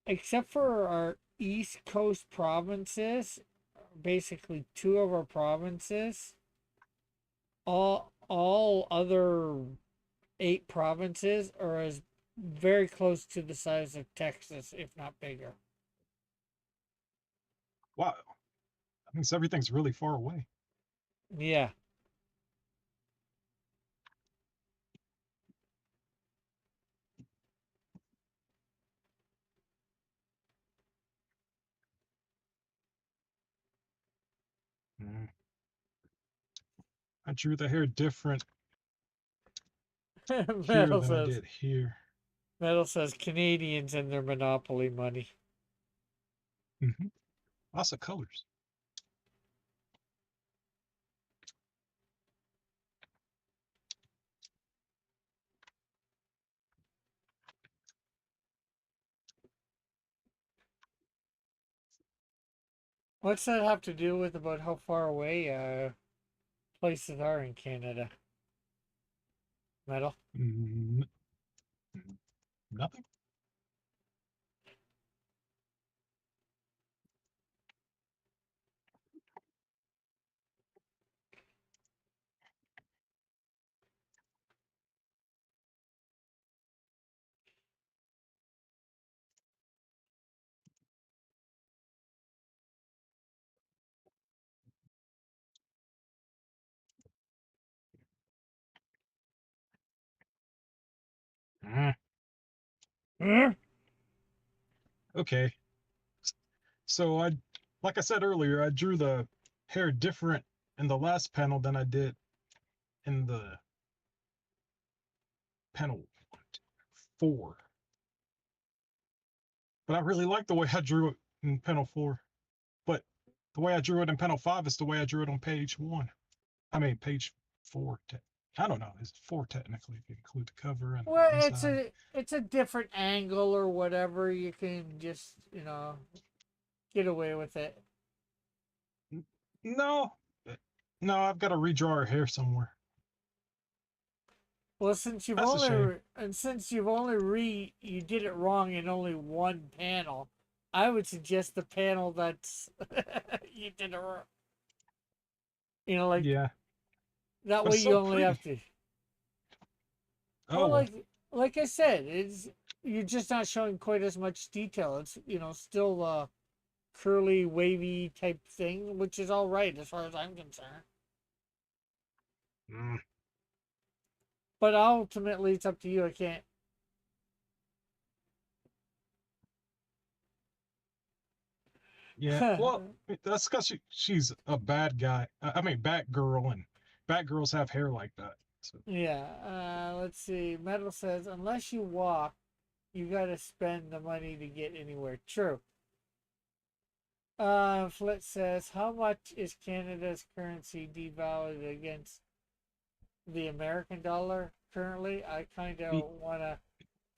Except for our East Coast provinces, basically two of our provinces, all other 8 provinces are as very close to the size of Texas, if not bigger. Wow. That means everything's really far away. Yeah. Mm. I drew the hair different here Metal than I says did here. Metal says Canadians and their monopoly money. Hmm. Lots of colors. What's that have to do with about how far away places are in Canada? Metal. Mm, nothing. Mm. Huh? Okay. So like I said earlier, I drew the hair different in the last panel than I did in the panel 4. But I really like the way I drew it in panel 4. But the way I drew it in panel 5 is the way I drew it on page 1. I mean, page 4. I don't know. It's 4 technically if you include the cover and Well, the inside. it's a different angle or whatever. You can just get away with it. No, no, I've got to redraw her hair somewhere. Well, That's a shame. since you've only you did it wrong in only one panel, I would suggest the panel that's you did it wrong. Like Yeah, that but way it's you so only pretty. have to. Oh Well, well. like I said, you're just not showing quite as much detail. It's still a curly, wavy type thing, which is all right as far as I'm concerned. Mm, But ultimately, it's up to you. I can't. yeah. Well, that's because she's a bad guy. I mean, bad girl, and bad girls have hair like that. So Yeah. Let's see. Metal says, unless you walk, you got to spend the money to get anywhere. True. Flit says, how much is Canada's currency devalued against the American dollar currently? I kind of the, want to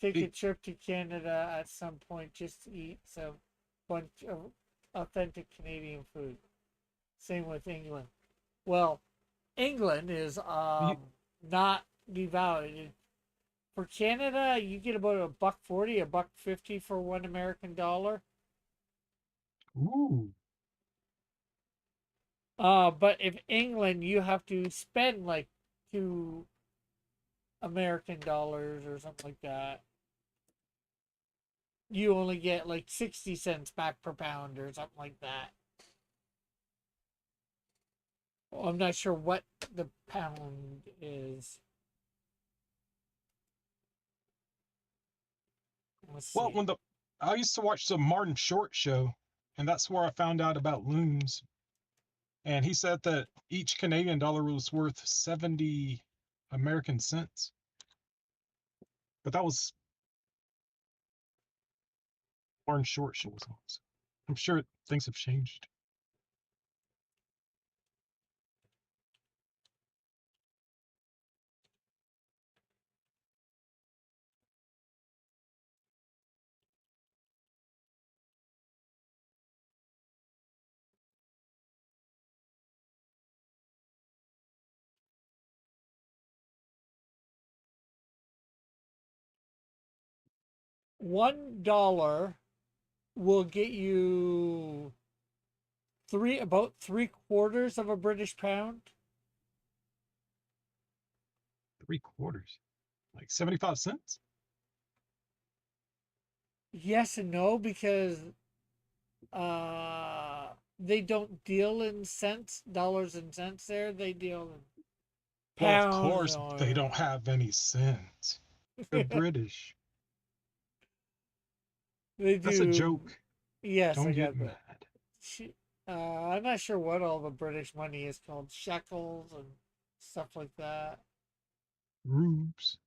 take a the trip to Canada at some point just to eat some bunch of authentic Canadian food. Same with England. Well, England is the not devalued. For Canada, you get about $1.40, $1.50 for $1 American. ooh, But if England, you have to spend like $2 American or something like that. You only get like 60 cents back per pound or something like that. I'm not sure what the pound is. Let's well, see. I used to watch the Martin Short show, and that's where I found out about looms. And he said that each Canadian dollar was worth 70 American cents. But that was Martin Short show. I'm sure things have changed. $1 will get you about 3/4 of a British pound. 3/4, like 75 cents. Yes and no, because they don't deal in cents, dollars and cents there. They deal in Well, of pounds course, they or don't have any cents. They're British. they That's a do. joke. Yes, I Don't get got that. mad. I'm not sure what all the British money is called, shekels and stuff like that. Rubes.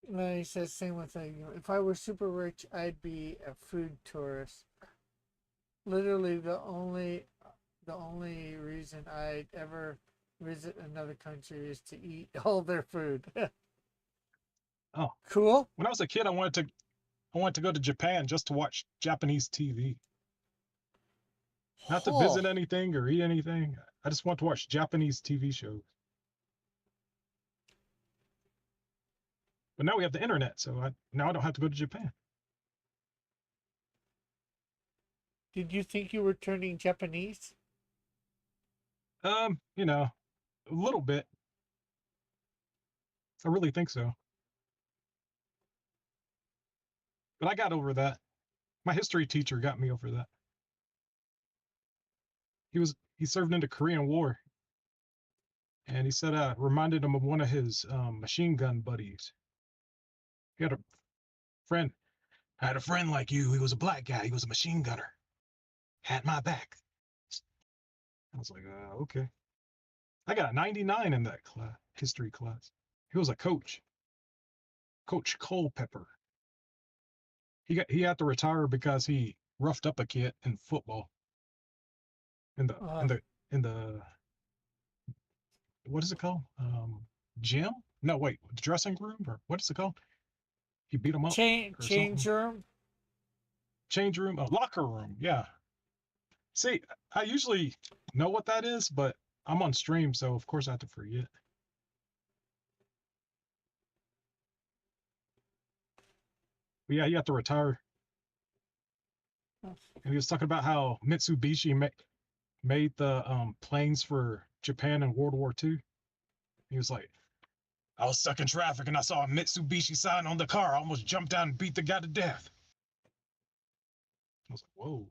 He says same with thing. If I were super rich, I'd be a food tourist. Literally, the only reason I'd ever visit another country is to eat all their food. Oh, Cool. when I was a kid, I wanted to go to Japan just to watch Japanese TV, not to Oh, visit anything or eat anything. I just want to watch Japanese TV shows. But now we have the internet, so now I don't have to go to Japan. did you think you were turning Japanese? You know, a little bit. I really think so. But I got over that. My history teacher got me over that. He served in the Korean War, and he said reminded him of one of his machine gun buddies. He had a friend. I had a friend like you. He was a black guy. He was a machine gunner. Had my back. I was like, okay. I got a 99 in that class, history class. He was a coach, Coach Culpepper. He had to retire because he roughed up a kid in football. In the in Uh, the in the what is it called? Gym? No, wait, dressing room or what is it called? He beat him up or change something. room. Change room, locker room. Yeah. See, I usually know what that is, but I'm on stream, so of course I have to forget. But yeah, he had to retire. And he was talking about how Mitsubishi made the planes for Japan in World War II. He was like, I was stuck in traffic and I saw a Mitsubishi sign on the car. I almost jumped down and beat the guy to death. I was like, whoa.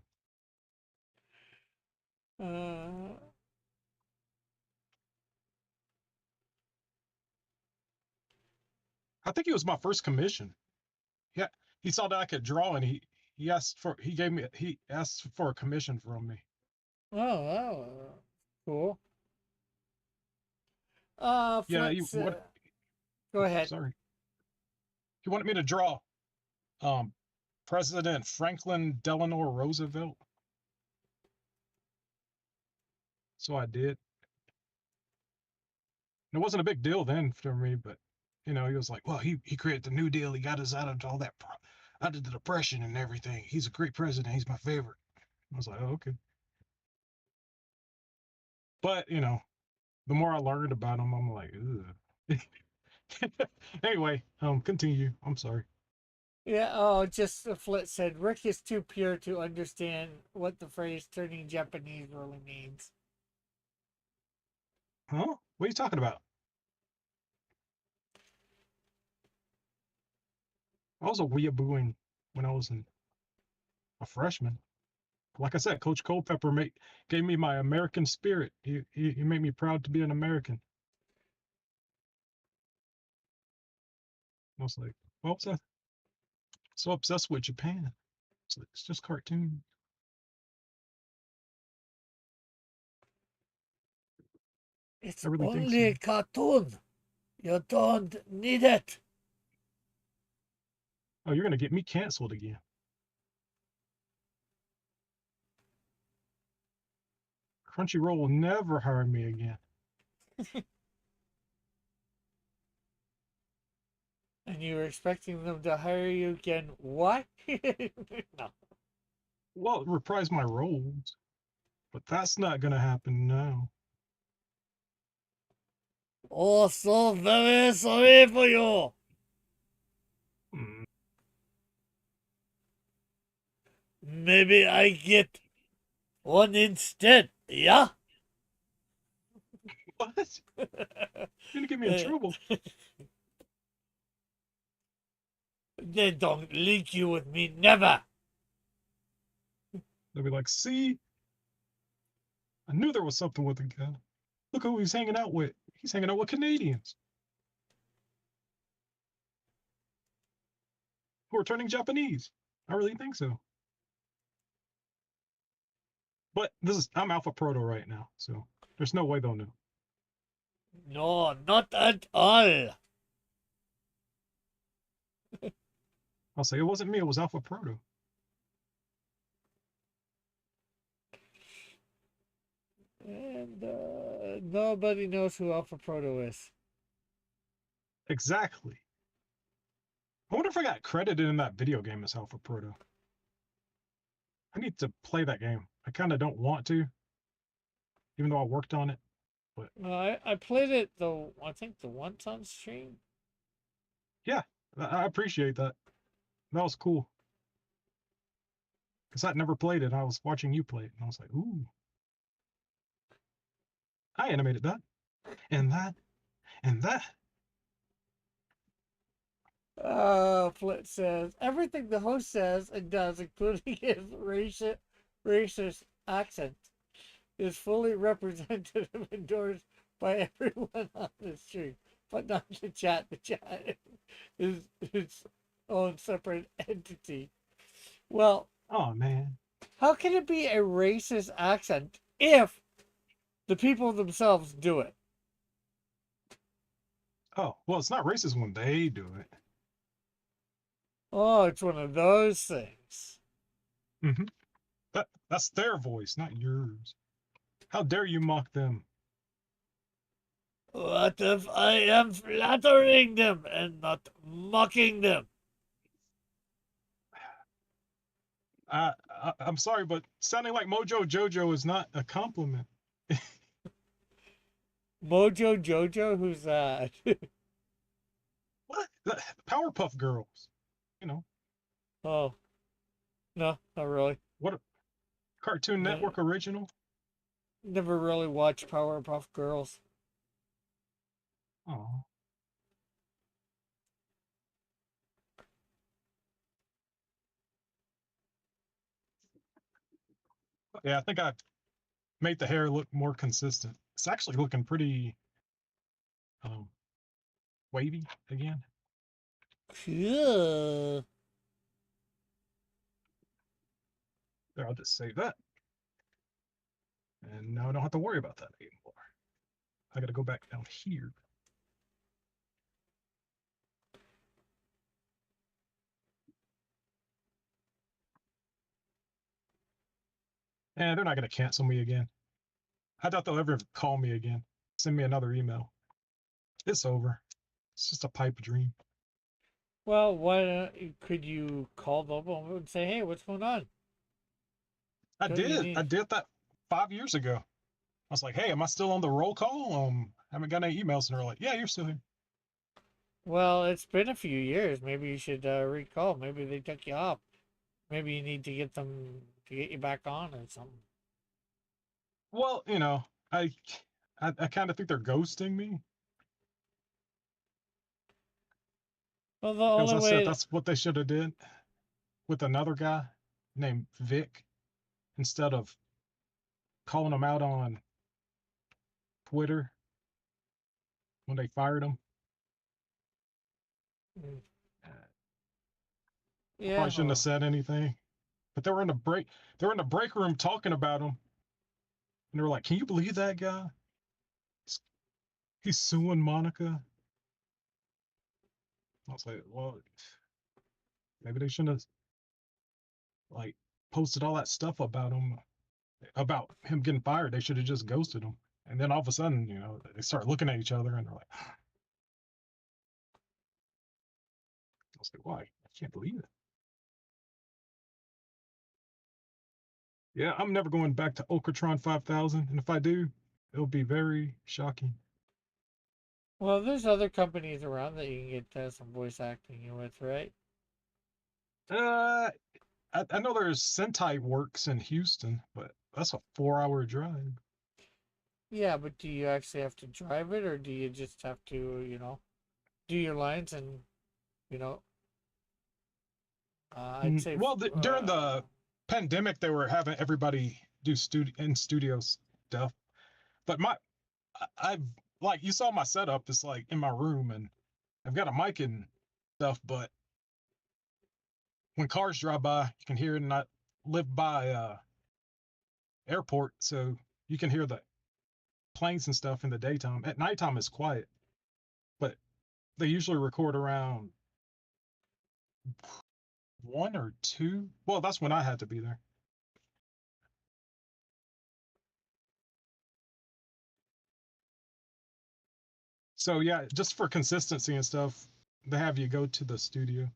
I think it was my first commission. Yeah, he saw that I could draw and he asked for a commission from me. Oh, cool. Yeah, Flint's, go ahead. sorry. He wanted me to draw um President Franklin Delano Roosevelt. So I did. And it wasn't a big deal then for me, but he was like, well, he created the New Deal. He got us out of all that, out of the Depression and everything. He's a great president. He's my favorite. I was like, oh, okay. But the more I learned about him, I'm like, ugh. Anyway, continue. I'm sorry. Yeah, oh, just Flit said, Rick is too pure to understand what the phrase turning Japanese really means. Huh? What are you talking about? I was a weeabooing when I was a freshman. Like I said, Coach Culpepper gave me my American spirit. He made me proud to be an American. I was like, what was I so obsessed with Japan? It's just cartoon. It's I really think only a so. cartoon. You don't need it. Oh, you're gonna get me canceled again. Crunchyroll will never hire me again. And you were expecting them to hire you again? What? No. Well, reprise my roles, but that's not gonna happen now. Oh, so very sorry for you. Hmm. Maybe I get one instead, yeah? What? You're gonna get me in trouble. They don't link you with me, never. They'll be like, see, I knew there was something with the guy. Look who he's hanging out with. He's hanging out with Canadians who are turning Japanese. I really think so. But I'm Alpha Proto right now, so there's no way they'll know. No, not at all. I'll say it wasn't me, it was Alpha Proto. And nobody knows who Alpha Proto is. Exactly. I wonder if I got credited in that video game as Alpha Proto. I need to play that game. I kind of don't want to, even though I worked on it. But I played it though. I think the once on stream. yeah, I appreciate that. That was cool. Because I'd never played it. I was watching you play it, and I was like, ooh. I animated that, and that, and that. Flit says everything the host says and does, including his racist accent, is fully represented and endorsed by everyone on the stream, but not the chat. The chat is its own separate entity. Well, Oh man. how can it be a racist accent if the people themselves do it? Oh, well, it's not racist when they do it. Oh, it's one of those things. Mm-hmm. That's their voice, not yours. How dare you mock them? What if I am flattering them and not mocking them? I'm sorry, but sounding like Mojo Jojo is not a compliment. Mojo Jojo? Who's that? What? The Powerpuff Girls. You know. Oh, no, not really. What a Cartoon Ne- Network original? Never really watched Powerpuff Girls. Oh. Yeah, I think I made the hair look more consistent. It's actually looking pretty um wavy again. Cool. There, I'll just save that. And now I don't have to worry about that anymore. I gotta go back down here. And they're not gonna cancel me again. I doubt they'll ever call me again. Send me another email. It's over. It's just a pipe dream. Well, could you call them and say, "Hey, what's going on? I Don't you did. I need?" did that 5 years ago. I was like, hey, am I still on the roll call? Haven't got any emails. And they're like, yeah, you're still here. Well, it's been a few years. Maybe you should recall. Maybe they took you off. Maybe you need to get them to get you back on or something. Well, I I kind of think they're ghosting me Well, the because only I said way, that's what they should have did with another guy named Vic instead of calling him out on Twitter when they fired him. mm, I yeah, probably shouldn't have well, said anything, but they were in the break. They were in the break room talking about him, and they were like, "Can you believe that guy? He's, he's suing Monica." I was like, "Well, maybe they shouldn't have like posted all that stuff about him getting fired. They should have just ghosted him." And then all of a sudden, they start looking at each other and they're like, I was like, why? I can't believe it. Yeah, I'm never going back to Okratron 5000. And if I do, it'll be very shocking. well, there's other companies around that you can get some voice acting with, right? Uh, I know there's Sentai Works in Houston, but that's a 4-hour drive. Yeah, but do you actually have to drive it, or do you just have to, do your lines and, you know, I'd say, Well, during the pandemic, they were having everybody do studio stuff. But I've like you saw my setup. It's like in my room, and I've got a mic and stuff. But when cars drive by, you can hear it. And I live by airport, so you can hear the planes and stuff in the daytime. At nighttime, it's quiet, but they usually record around 1 or 2. Well, that's when I had to be there. So yeah, just for consistency and stuff, they have you go to the studio.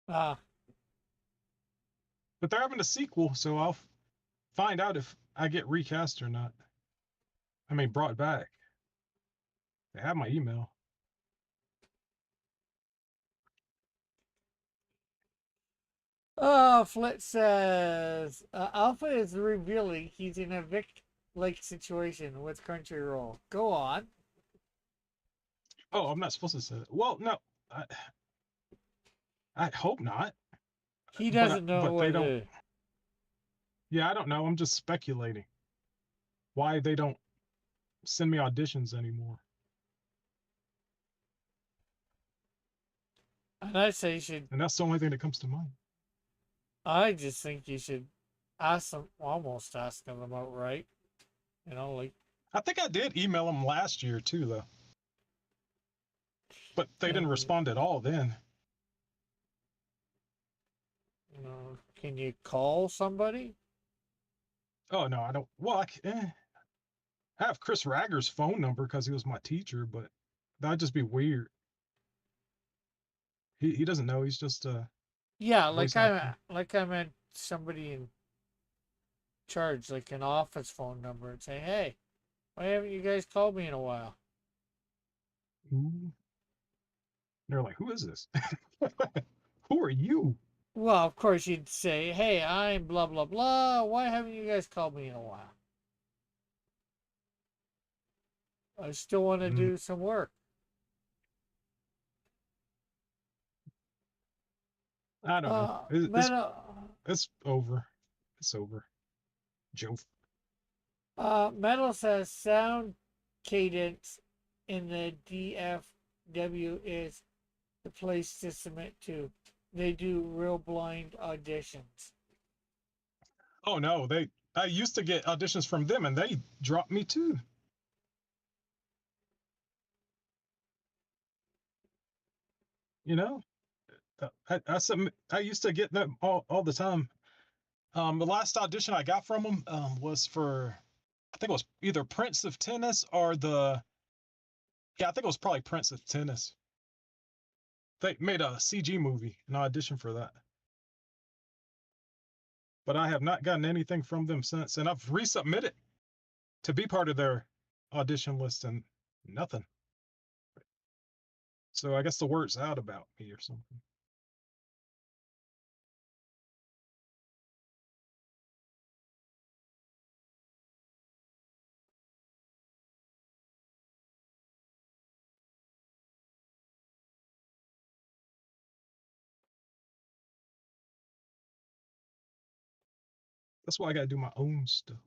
ah, But they're having a sequel, so I'll find out if I get recast or not. I mean, brought back. They have my email. Flit says Alpha is revealing he's in a Vic-like situation with Crunchyroll. Go on. Oh, I'm not supposed to say that. Well, no, I, I hope not. He But doesn't know but they what don't. it. Yeah, I don't know. I'm just speculating why they don't send me auditions anymore. And I say you should. And that's the only thing that comes to mind. I just think you should ask them, almost ask them outright. Like, I think I did email them last year too, though. But they didn't and respond at all then. can you call somebody? Oh no, I don't. Well, I have Chris Rager's phone number because he was my teacher, but that'd just be weird. He doesn't know. He's just a Yeah, voice actor. like I meant somebody in charge, like an office phone number, and say, "Hey, why haven't you guys called me in a while?" Ooh. They're like, who is this? Who are you? Well, of course you'd say, "Hey, I'm blah blah blah. Why haven't you guys called me in a while? I still want to Mm, do some work." I don't know. Metal, It's over. It's over. Joe. Metal says sound cadence in the DFW is the place to submit to. They do real blind auditions. Oh no, they. I used to get auditions from them, and they dropped me too. You know, I used to get them all the time. The last audition I got from them was for, I think it was either Prince of Tennis or yeah, I think it was probably Prince of Tennis. They made a CG movie, and I auditioned for that. But I have not gotten anything from them since, and I've resubmitted to be part of their audition list, and nothing. So I guess the word's out about me or something. That's why I gotta do my own stuff.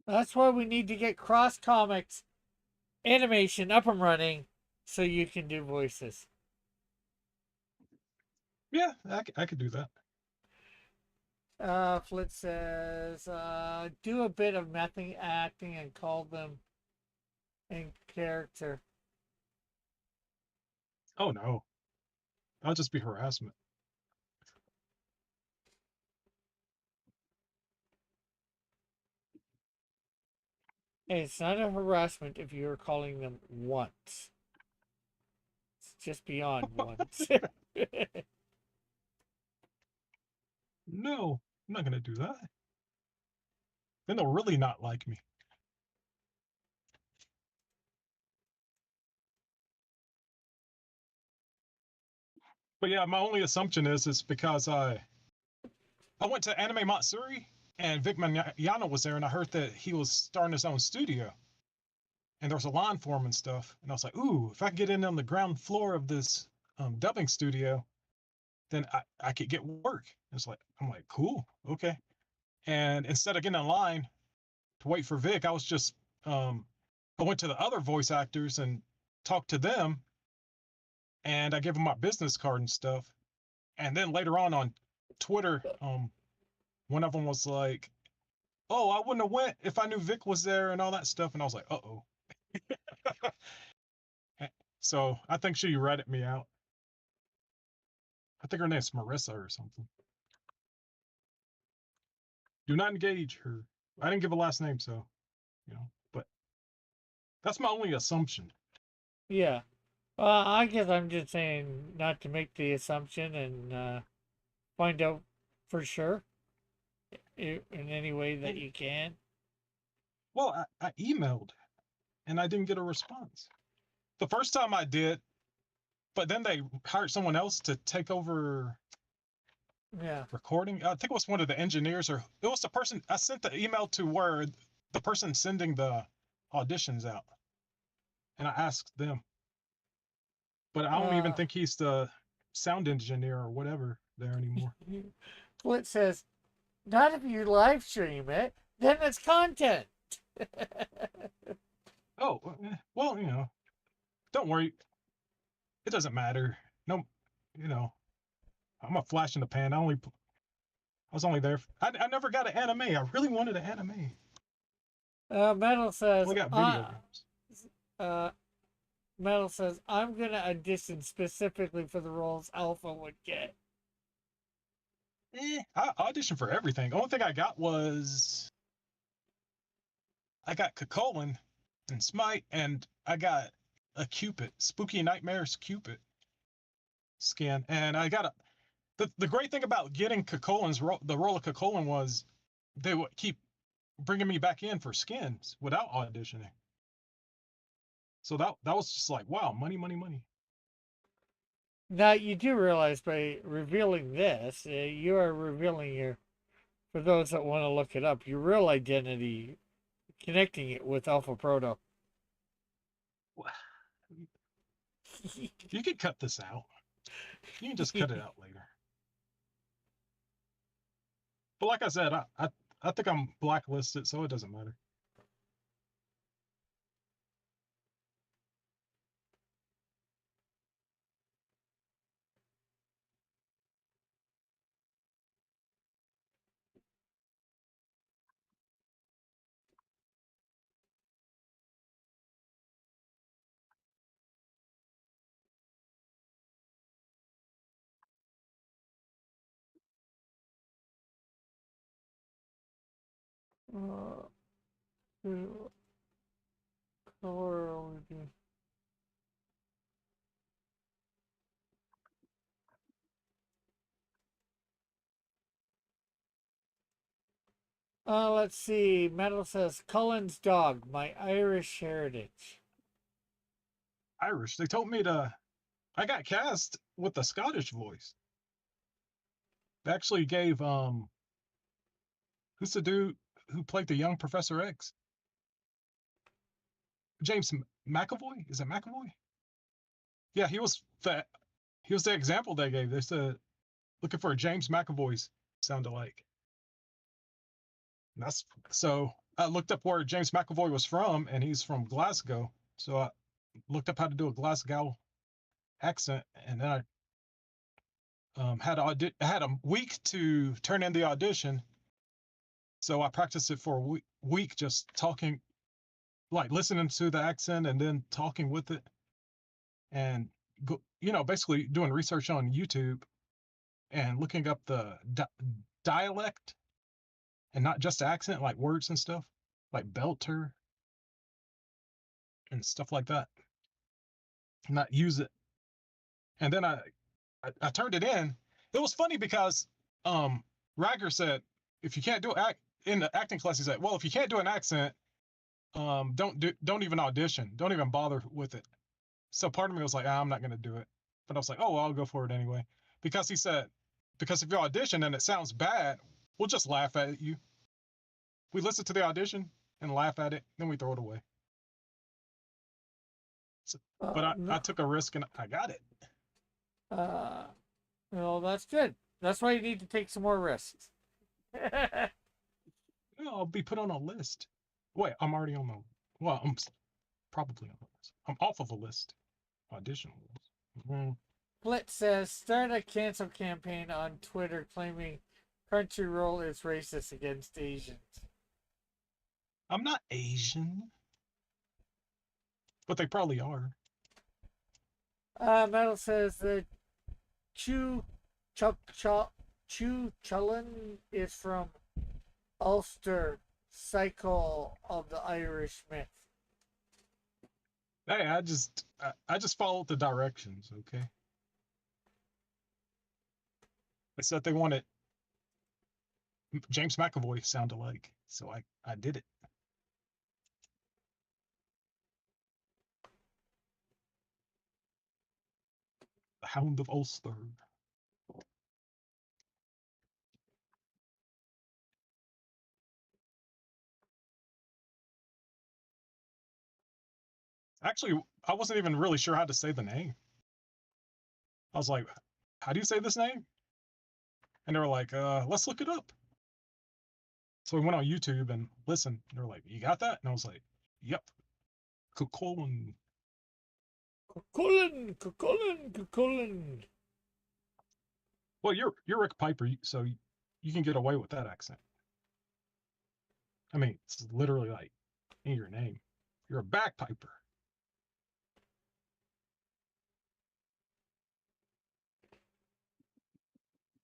That's why we need to get Cross Comics animation up and running so you can do voices. Yeah, I could do that. Flit says, do a bit of method acting and call them in character. Oh no, I'll just be harassment. Hey, it's not a harassment if you're calling them once. It's just beyond once. No, I'm not gonna do that. Then they'll really not like me. But yeah, my only assumption is it's because I went to Anime Matsuri and Vic Mignogna was there, and I heard that he was starting his own studio, and there was a line for him and stuff. And I was like, ooh, if I could get in on the ground floor of this dubbing studio, then I could get work. It's like I'm like, cool, okay. And instead of getting in line to wait for Vic, I was just I went to the other voice actors and talked to them, and I gave them my business card and stuff. And then later on Twitter, one of them was like, "Oh, I wouldn't have went if I knew Vic was there and all that stuff." And I was like, "Uh oh." So I think she ratted me out. I think her name's Marissa or something. Do not engage her. I didn't give a last name, so But that's my only assumption. Yeah. I guess I'm just saying not to make the assumption and find out for sure in any way that Well, you can. well, I emailed and I didn't get a response. The first time I did, but then they hired someone else to take over Yeah. recording. I think it was one of the engineers, or it was the person I sent the email to where the person sending the auditions out, and I asked them. But I don't even Uh, think he's the sound engineer or whatever there anymore. Flit says, not if you live stream it, then it's content. Oh, well, don't worry. It doesn't matter. No, you know, I'm a flash in the pan. I was only there. I never got an anime. I really wanted an anime. Metal says, Only got video games. uh, Metal says, I'm gonna audition specifically for the roles Alpha would get. I auditioned for everything. Only thing I got was I got Cacolin and Smite, and I got a Cupid, Spooky Nightmares Cupid skin, and I got a. The great thing about getting Cacolin's the role of Cacolin was they would keep bringing me back in for skins without auditioning. So that was just like wow, money, money, money. Now you do realize by revealing this, you are revealing your, for those that want to look it up, your real identity, connecting it with Alpha Proto. You could cut this out. You can just cut it out later. But like I said, I think I'm blacklisted, so it doesn't matter. uh, color LED. Let's see. Metal says Cullen's dog, my Irish heritage. Irish. They told me I got cast with the Scottish voice. They actually gave who's the dude who played the young Professor X? James McAvoy? Is it McAvoy? Yeah, he was the example they gave. They said looking for a James McAvoy's sound alike. And that's so I looked up where James McAvoy was from, and he's from Glasgow. So I looked up how to do a Glasgow accent, and then I had a week to turn in the audition. So I practiced it for a week, just talking, like listening to the accent and then talking with it, and basically doing research on YouTube and looking up the dialect and not just accent, like words and stuff, like belter and stuff like that. Not use it, and then I turned it in. It was funny because Rager said if you can't do in the acting class, he said, well, if you can't do an accent, don't even audition, don't even bother with it. So part of me was like, I'm not gonna do it, but I was like, oh, well, I'll go for it anyway, because he said, because if you audition and it sounds bad, we'll just laugh at you. We listen to the audition and laugh at it, then we throw it away. So, but No, I took a risk and I got it. well, that's good. That's why you need to take some more risks. I'll be put on a list. Wait, I'm already on the. Well, I'm probably on the list. I'm off of a list. Audition list. Mm-hmm. Blitz says start a cancel campaign on Twitter claiming Crunchyroll is racist against Asians. I'm not Asian, but they probably are. Metal says the Chu Chullen is from Ulster, cycle of the Irish myth. Hey, I just followed the directions. Okay. They said they wanted James McAvoy sound alike, so I did it. The Hound of Ulster. Actually, I wasn't even really sure how to say the name. I was like, how do you say this name? And they were like, let's look it up. So we went on YouTube and listened. They were like, you got that? And I was like, yep. Cucullin. Cucullin. Well, you're Rick Piper, so you can get away with that accent. I mean, it's literally like in your name. You're a bagpiper.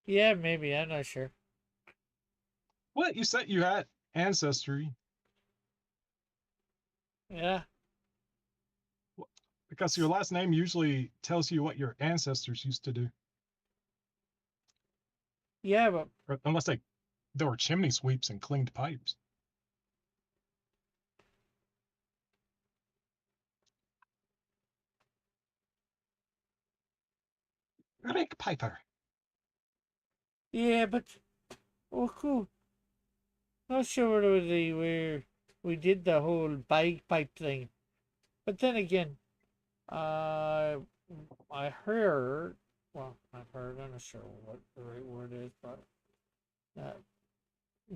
Yeah, maybe. I'm not sure. What? You said you had ancestry. Yeah. Because your last name usually tells you what your ancestors used to do. Yeah, but Or unless they were chimney sweeps and cleaned pipes. Rick Piper. Yeah, but oh, cool. Not sure where we did the whole bagpipe thing, but then again, uh, I heard. Well, I've heard. I'm not sure what the right word is, but uh,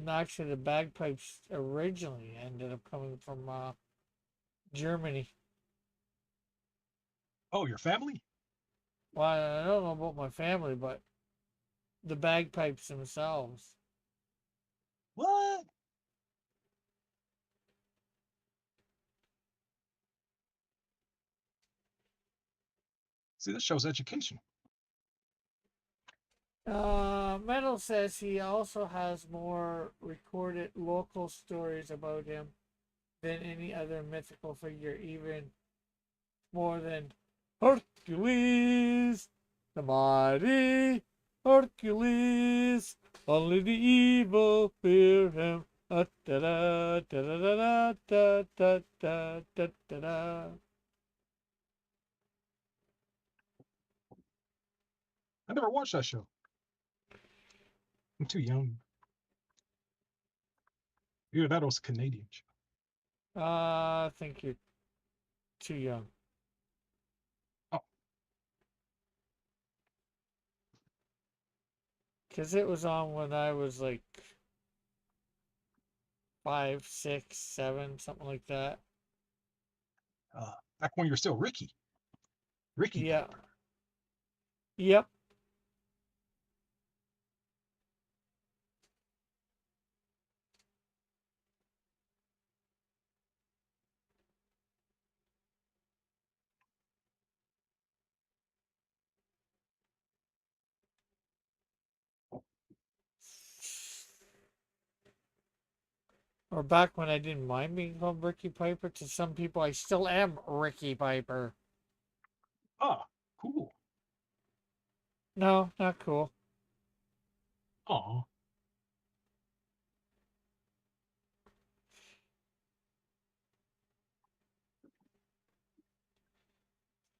actually, the bagpipes originally ended up coming from Germany. Oh, your family? Well, I don't know about my family, but the bagpipes themselves. What? See, this shows education. Metal says he also has more recorded local stories about him than any other mythical figure, even more than Hercules, the mighty Hercules. Only the evil fear him. Da da da da da da da da da da. I never watched that show. I'm too young. Either that or it's a Canadian show. I think you're too young. Oh, Because it was on when I was like 5, 6, 7, something like that. back when you're still Ricky. Ricky Yeah. Piper. Yep. Or back when I didn't mind being called Ricky Piper. To some people, I still am Ricky Piper. Ah, cool. No, not cool. Aw.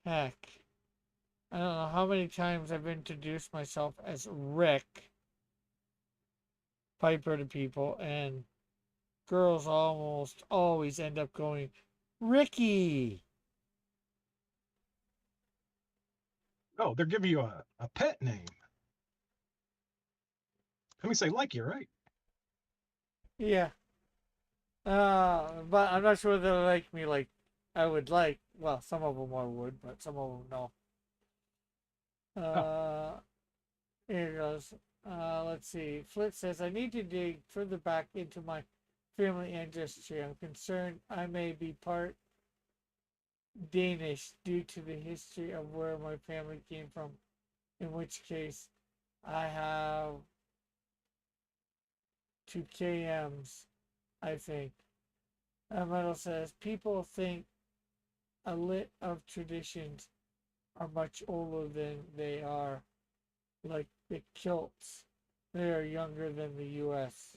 Heck. I don't know how many times I've introduced myself as Rick Piper to people, and girls almost always end up going, Ricky. Oh, they're giving you a pet name. Let me say like you, right? Yeah. But I'm not sure they'll like me like I would like. Well, some of them I would, but some of them no. Oh, Uh, Here goes. Let's see. Flit says, I need to dig further back into my family ancestry. I'm concerned I may be part Danish due to the history of where my family came from, in which case I have 2 KMs, I think. Metal says, people think a lit of traditions are much older than they are, like the kilts. They are younger than the US.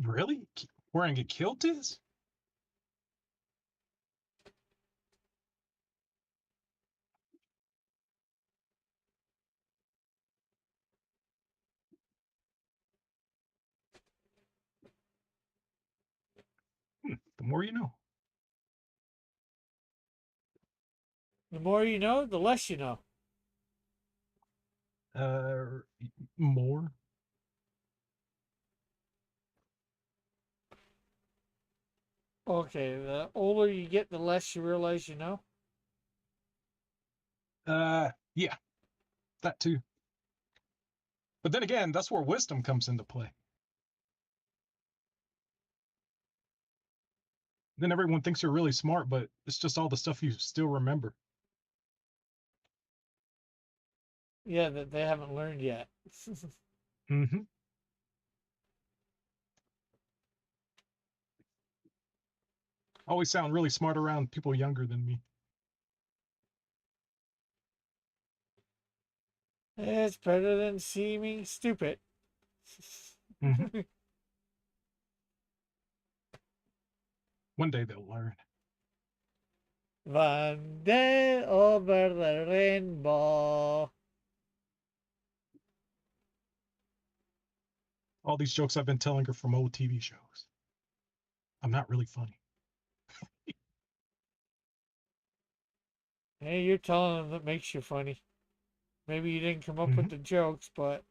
really? Wearing a kilt is? The more you know. The more you know, the less you know. Uh, more. Okay, the older you get, the less you realize you know. Yeah, that too. But then again, that's where wisdom comes into play. Then everyone thinks you're really smart, but it's just all the stuff you still remember. Yeah, that they haven't learned yet. Mm-hmm. Always sound really smart around people younger than me. It's better than seeming stupid. Mm-hmm. One day they'll learn. One day over the rainbow. All these jokes I've been telling are from old TV shows. I'm not really funny. Hey, you're telling them that makes you funny. Maybe you didn't come up Hmm. with the jokes, but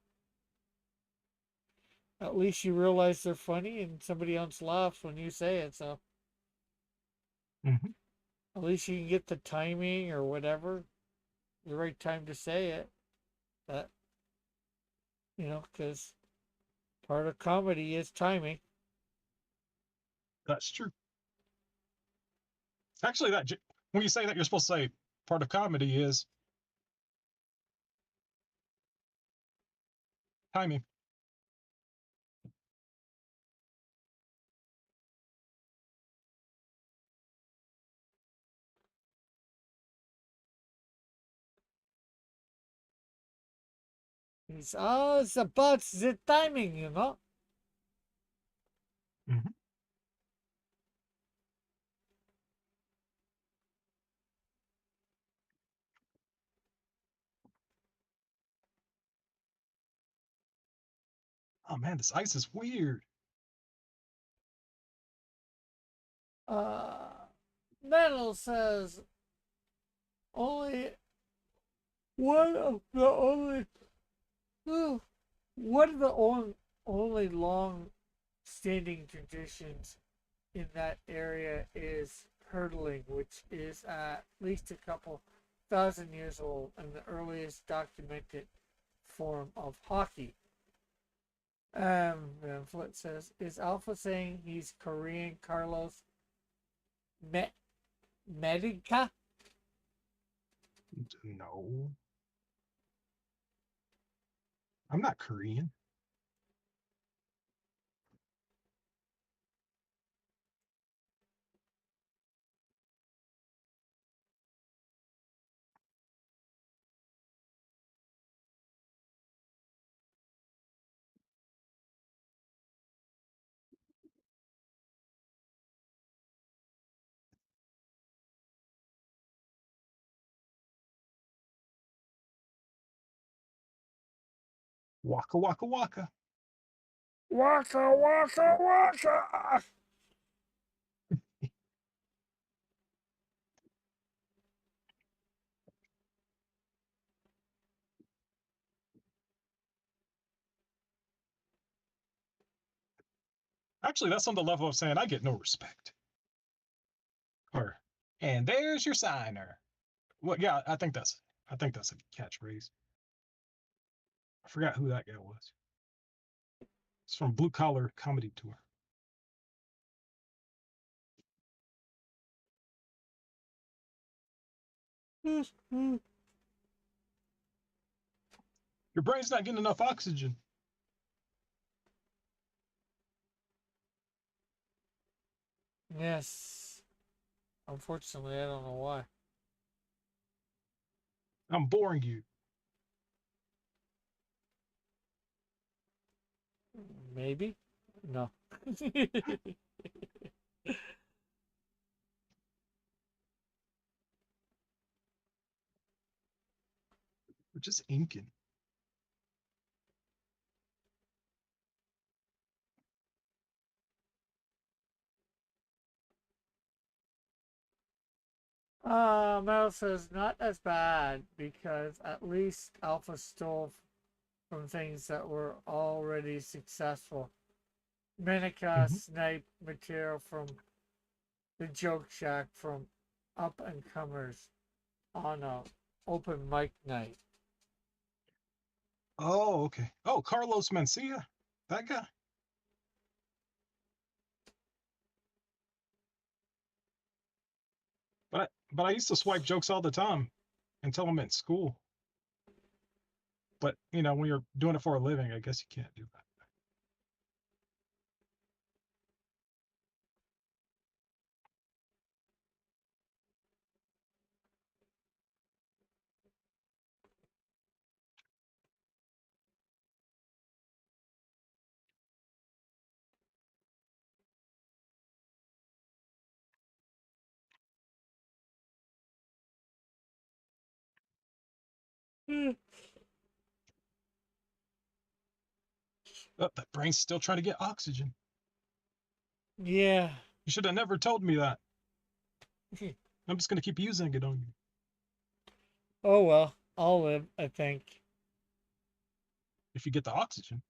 at least you realize they're funny and somebody else laughs when you say it. So Hmm. at least you can get the timing or whatever, the right time to say it. That, because part of comedy is timing. That's true. Actually, when you say that, you're supposed to say part of comedy is timing. It's about the timing. Hmm. Oh man, this ice is weird. Uh, Metal says only one of the only uh, one of the only long standing traditions in that area is hurdling, which is at least a couple thousand years old and the earliest documented form of hockey. Van Flit says, is Alpha saying he's Korean Carlos Me- Medica? No, I'm not Korean. Waka waka waka. Waka waka waka! Actually, that's on the level of saying I get no respect. Or, and there's your signer. Well, yeah, I think that's a catchphrase. I forgot who that guy was. It's from Blue Collar Comedy Tour. Your brain's not getting enough oxygen. Yes. Unfortunately, I don't know why. I'm boring you. Maybe? No. We're just inking. Mel says not as bad because at least Alpha stole from things that were already successful. Menica Hmm. sniped material from the Joke Shack from up and comers on a open mic night. Oh, okay. Oh, Carlos Mencia, that guy. But I used to swipe jokes all the time until I'm in school. But when you're doing it for a living, I guess you can't do that. Oh, that brain's still trying to get oxygen. Yeah. You should have never told me that. I'm just gonna keep using it on you. Oh well, I'll live, I think. If you get the oxygen.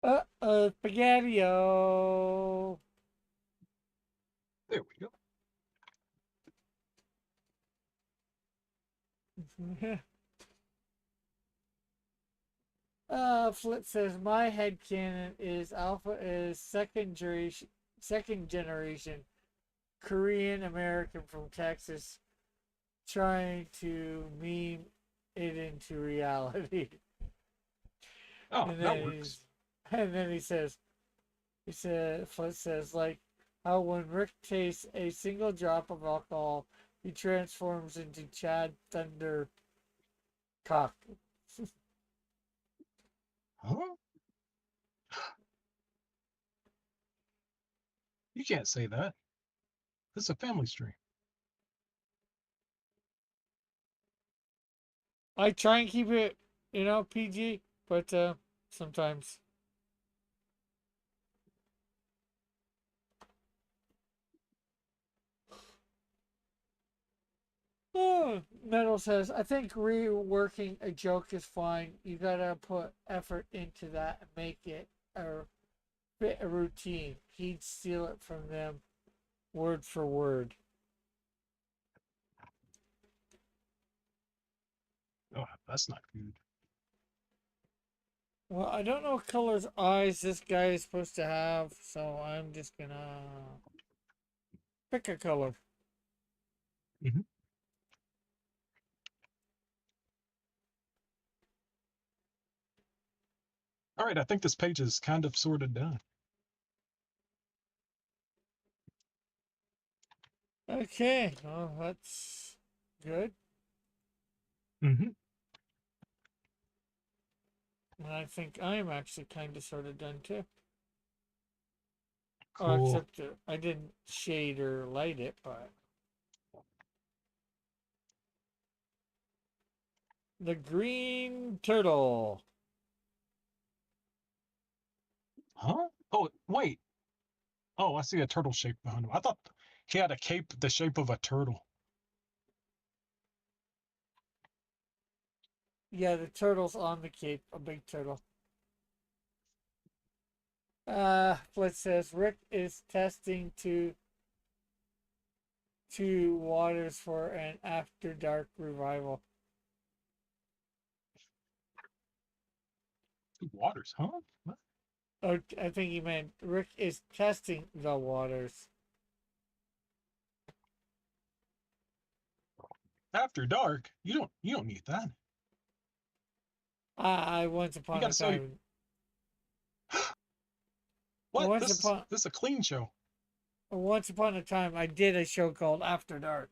Uh-oh. Spaghetti-O. There we go. Flip says my headcanon is Alpha is second generation Korean American from Texas trying to meme it into reality. Oh, And that then works. Flint says like how when Rick tastes a single drop of alcohol, he transforms into Chad Thundercock. Huh? You can't say that. This is a family stream. I try and keep it, PG, but sometimes. Oh, Metal says, I think reworking a joke is fine. You gotta put effort into that and make it a fit a routine. He'd steal it from them word for word. Oh, that's not good. Well, I don't know what color's eyes this guy is supposed to have, so I'm just gonna pick a color. Mm-hmm. All right, I think this page is kind of sort of done. Okay, well, that's good. Mm-hmm. And I think I'm actually kind of sort of done too. Oh, Cool. except I didn't shade or light it, but the green turtle. Huh? Oh, wait. Oh, I see a turtle shape behind him. I thought he had a cape the shape of a turtle. Yeah, the turtle's on the cape, a big turtle. Flint says Rick is testing two waters for an after dark revival. Two waters, huh? What? Oh, I think he meant Rick is testing the waters. After dark? You don't need that. I once You upon gotta a sell your time, what? once This is upon this is a clean show. once upon a time, I did a show called After Dark.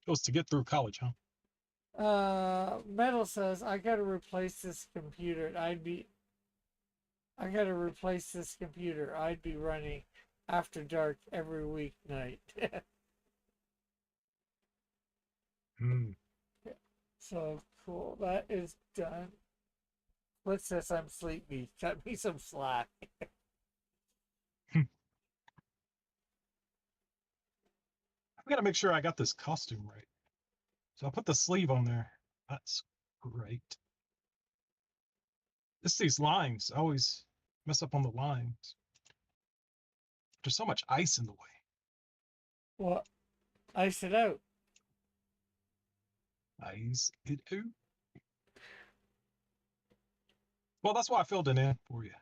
It was to get through college, huh? Metal says I gotta replace this computer. I gotta replace this computer. I'd be running After Dark every weeknight. Hmm. So cool. That is done. What says I'm sleepy? Cut me some slack. I gotta make sure I got this costume right. So I'll put the sleeve on there. That's great. It's these lines. I always mess up on the lines. There's so much ice in the way. Well, ice it out. Ice it out. Well, that's why I filled it in for you.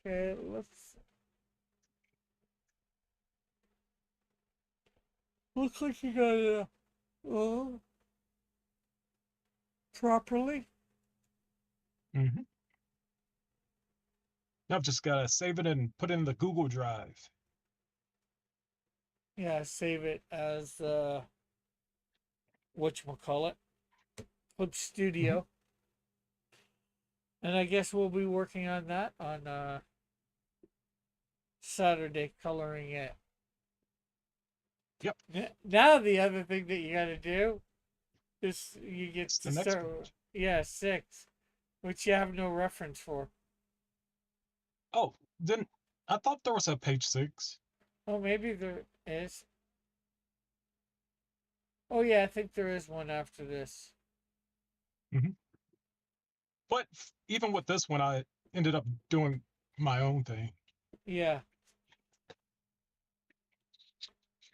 Okay, let's. Looks like you got it properly. Mm-hmm. I've just gotta save it and put it in the Google Drive. Yeah, save it as whatchamacallit, Clip Mm-hmm. Studio. And I guess we'll be working on that on Saturday, coloring it. Yep, Now the other thing that you got to do is you get it's to the next start. page. Yeah, 6, which you have no reference for. Oh, then I thought there was a page 6. Oh, maybe there is. Oh yeah, I think there is one after this. Mm-hmm. But even with this one, I ended up doing my own thing. Yeah,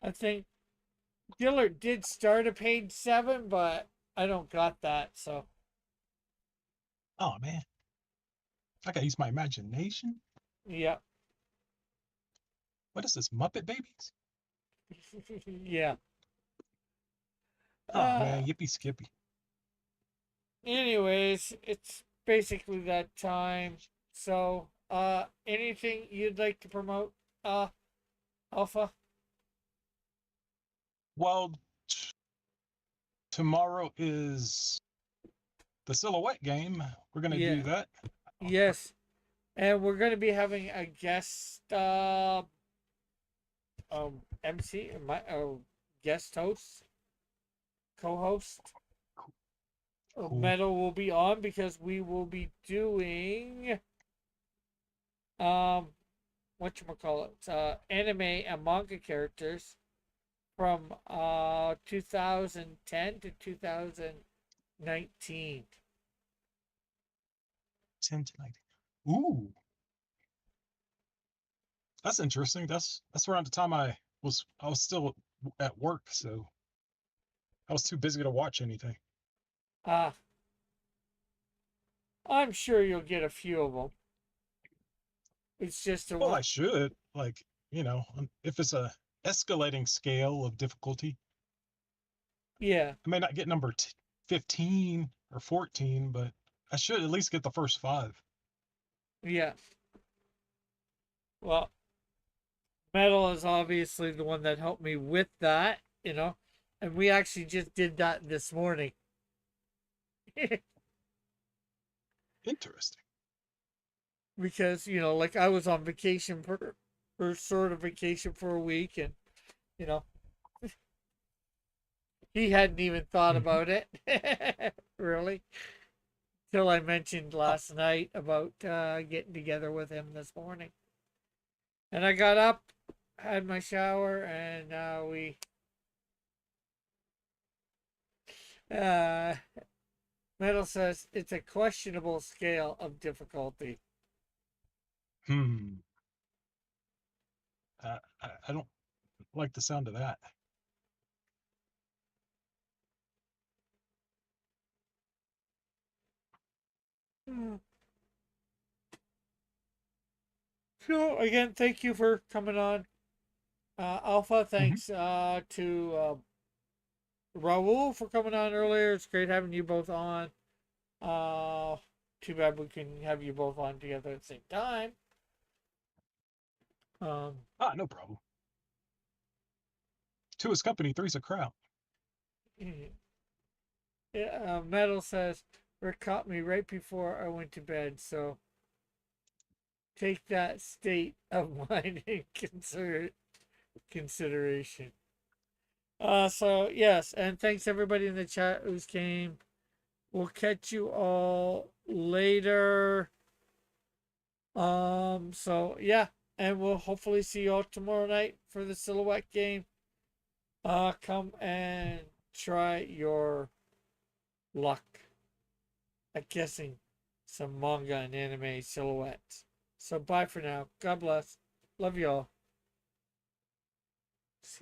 I think Dillard did start at page 7, but I don't got that. So Oh man, I gotta use my imagination. yeah, What is this, Muppet Babies? yeah. Oh Uh, man, yippee skippy. anyways, it's basically that time. So, anything you'd like to promote, Alpha? Well, tomorrow is the silhouette game. We're gonna Yeah, do that. yes. And we're going to be having a guest, MC, guest host, co-host. Cool. Metal will be on because we will be doing, um, whatchamacallit, anime and manga characters from 2010 to 2019. 10 to 90. Ooh, that's interesting. That's around the time I was still at work, so I was too busy to watch anything. Uh, I'm sure you'll get a few of them. It's just a Well, one. I should like if it's a escalating scale of difficulty, Yeah, I may not get number 15 or 14, but I should at least get the first 5. yeah. Well, Metal is obviously the one that helped me with that. And we actually just did that this morning. Interesting. Because, like I was on vacation for sort of vacation for a week, and, you know, he hadn't even thought Hmm. about it, really, till I mentioned Oh, last night about getting together with him this morning. And I got up, had my shower, and uh, Metal says it's a questionable scale of difficulty. hmm. I don't like the sound of that. Hmm. So again, thank you for coming on, Alpha. Hmm. Thanks to Raul for coming on earlier. It's great having you both on. Uh, Too bad we can have you both on together at the same time. Um, Ah, no problem. 2 is company, 3's a crowd. yeah, Metal says Rick caught me right before I went to bed, so take that state of mind in consideration. So yes, and thanks everybody in the chat who's came. We'll catch you all later. So yeah, and we'll hopefully see you all tomorrow night for the silhouette game. Come and try your luck at guessing some manga and anime silhouettes. So bye for now. God bless. Love you all.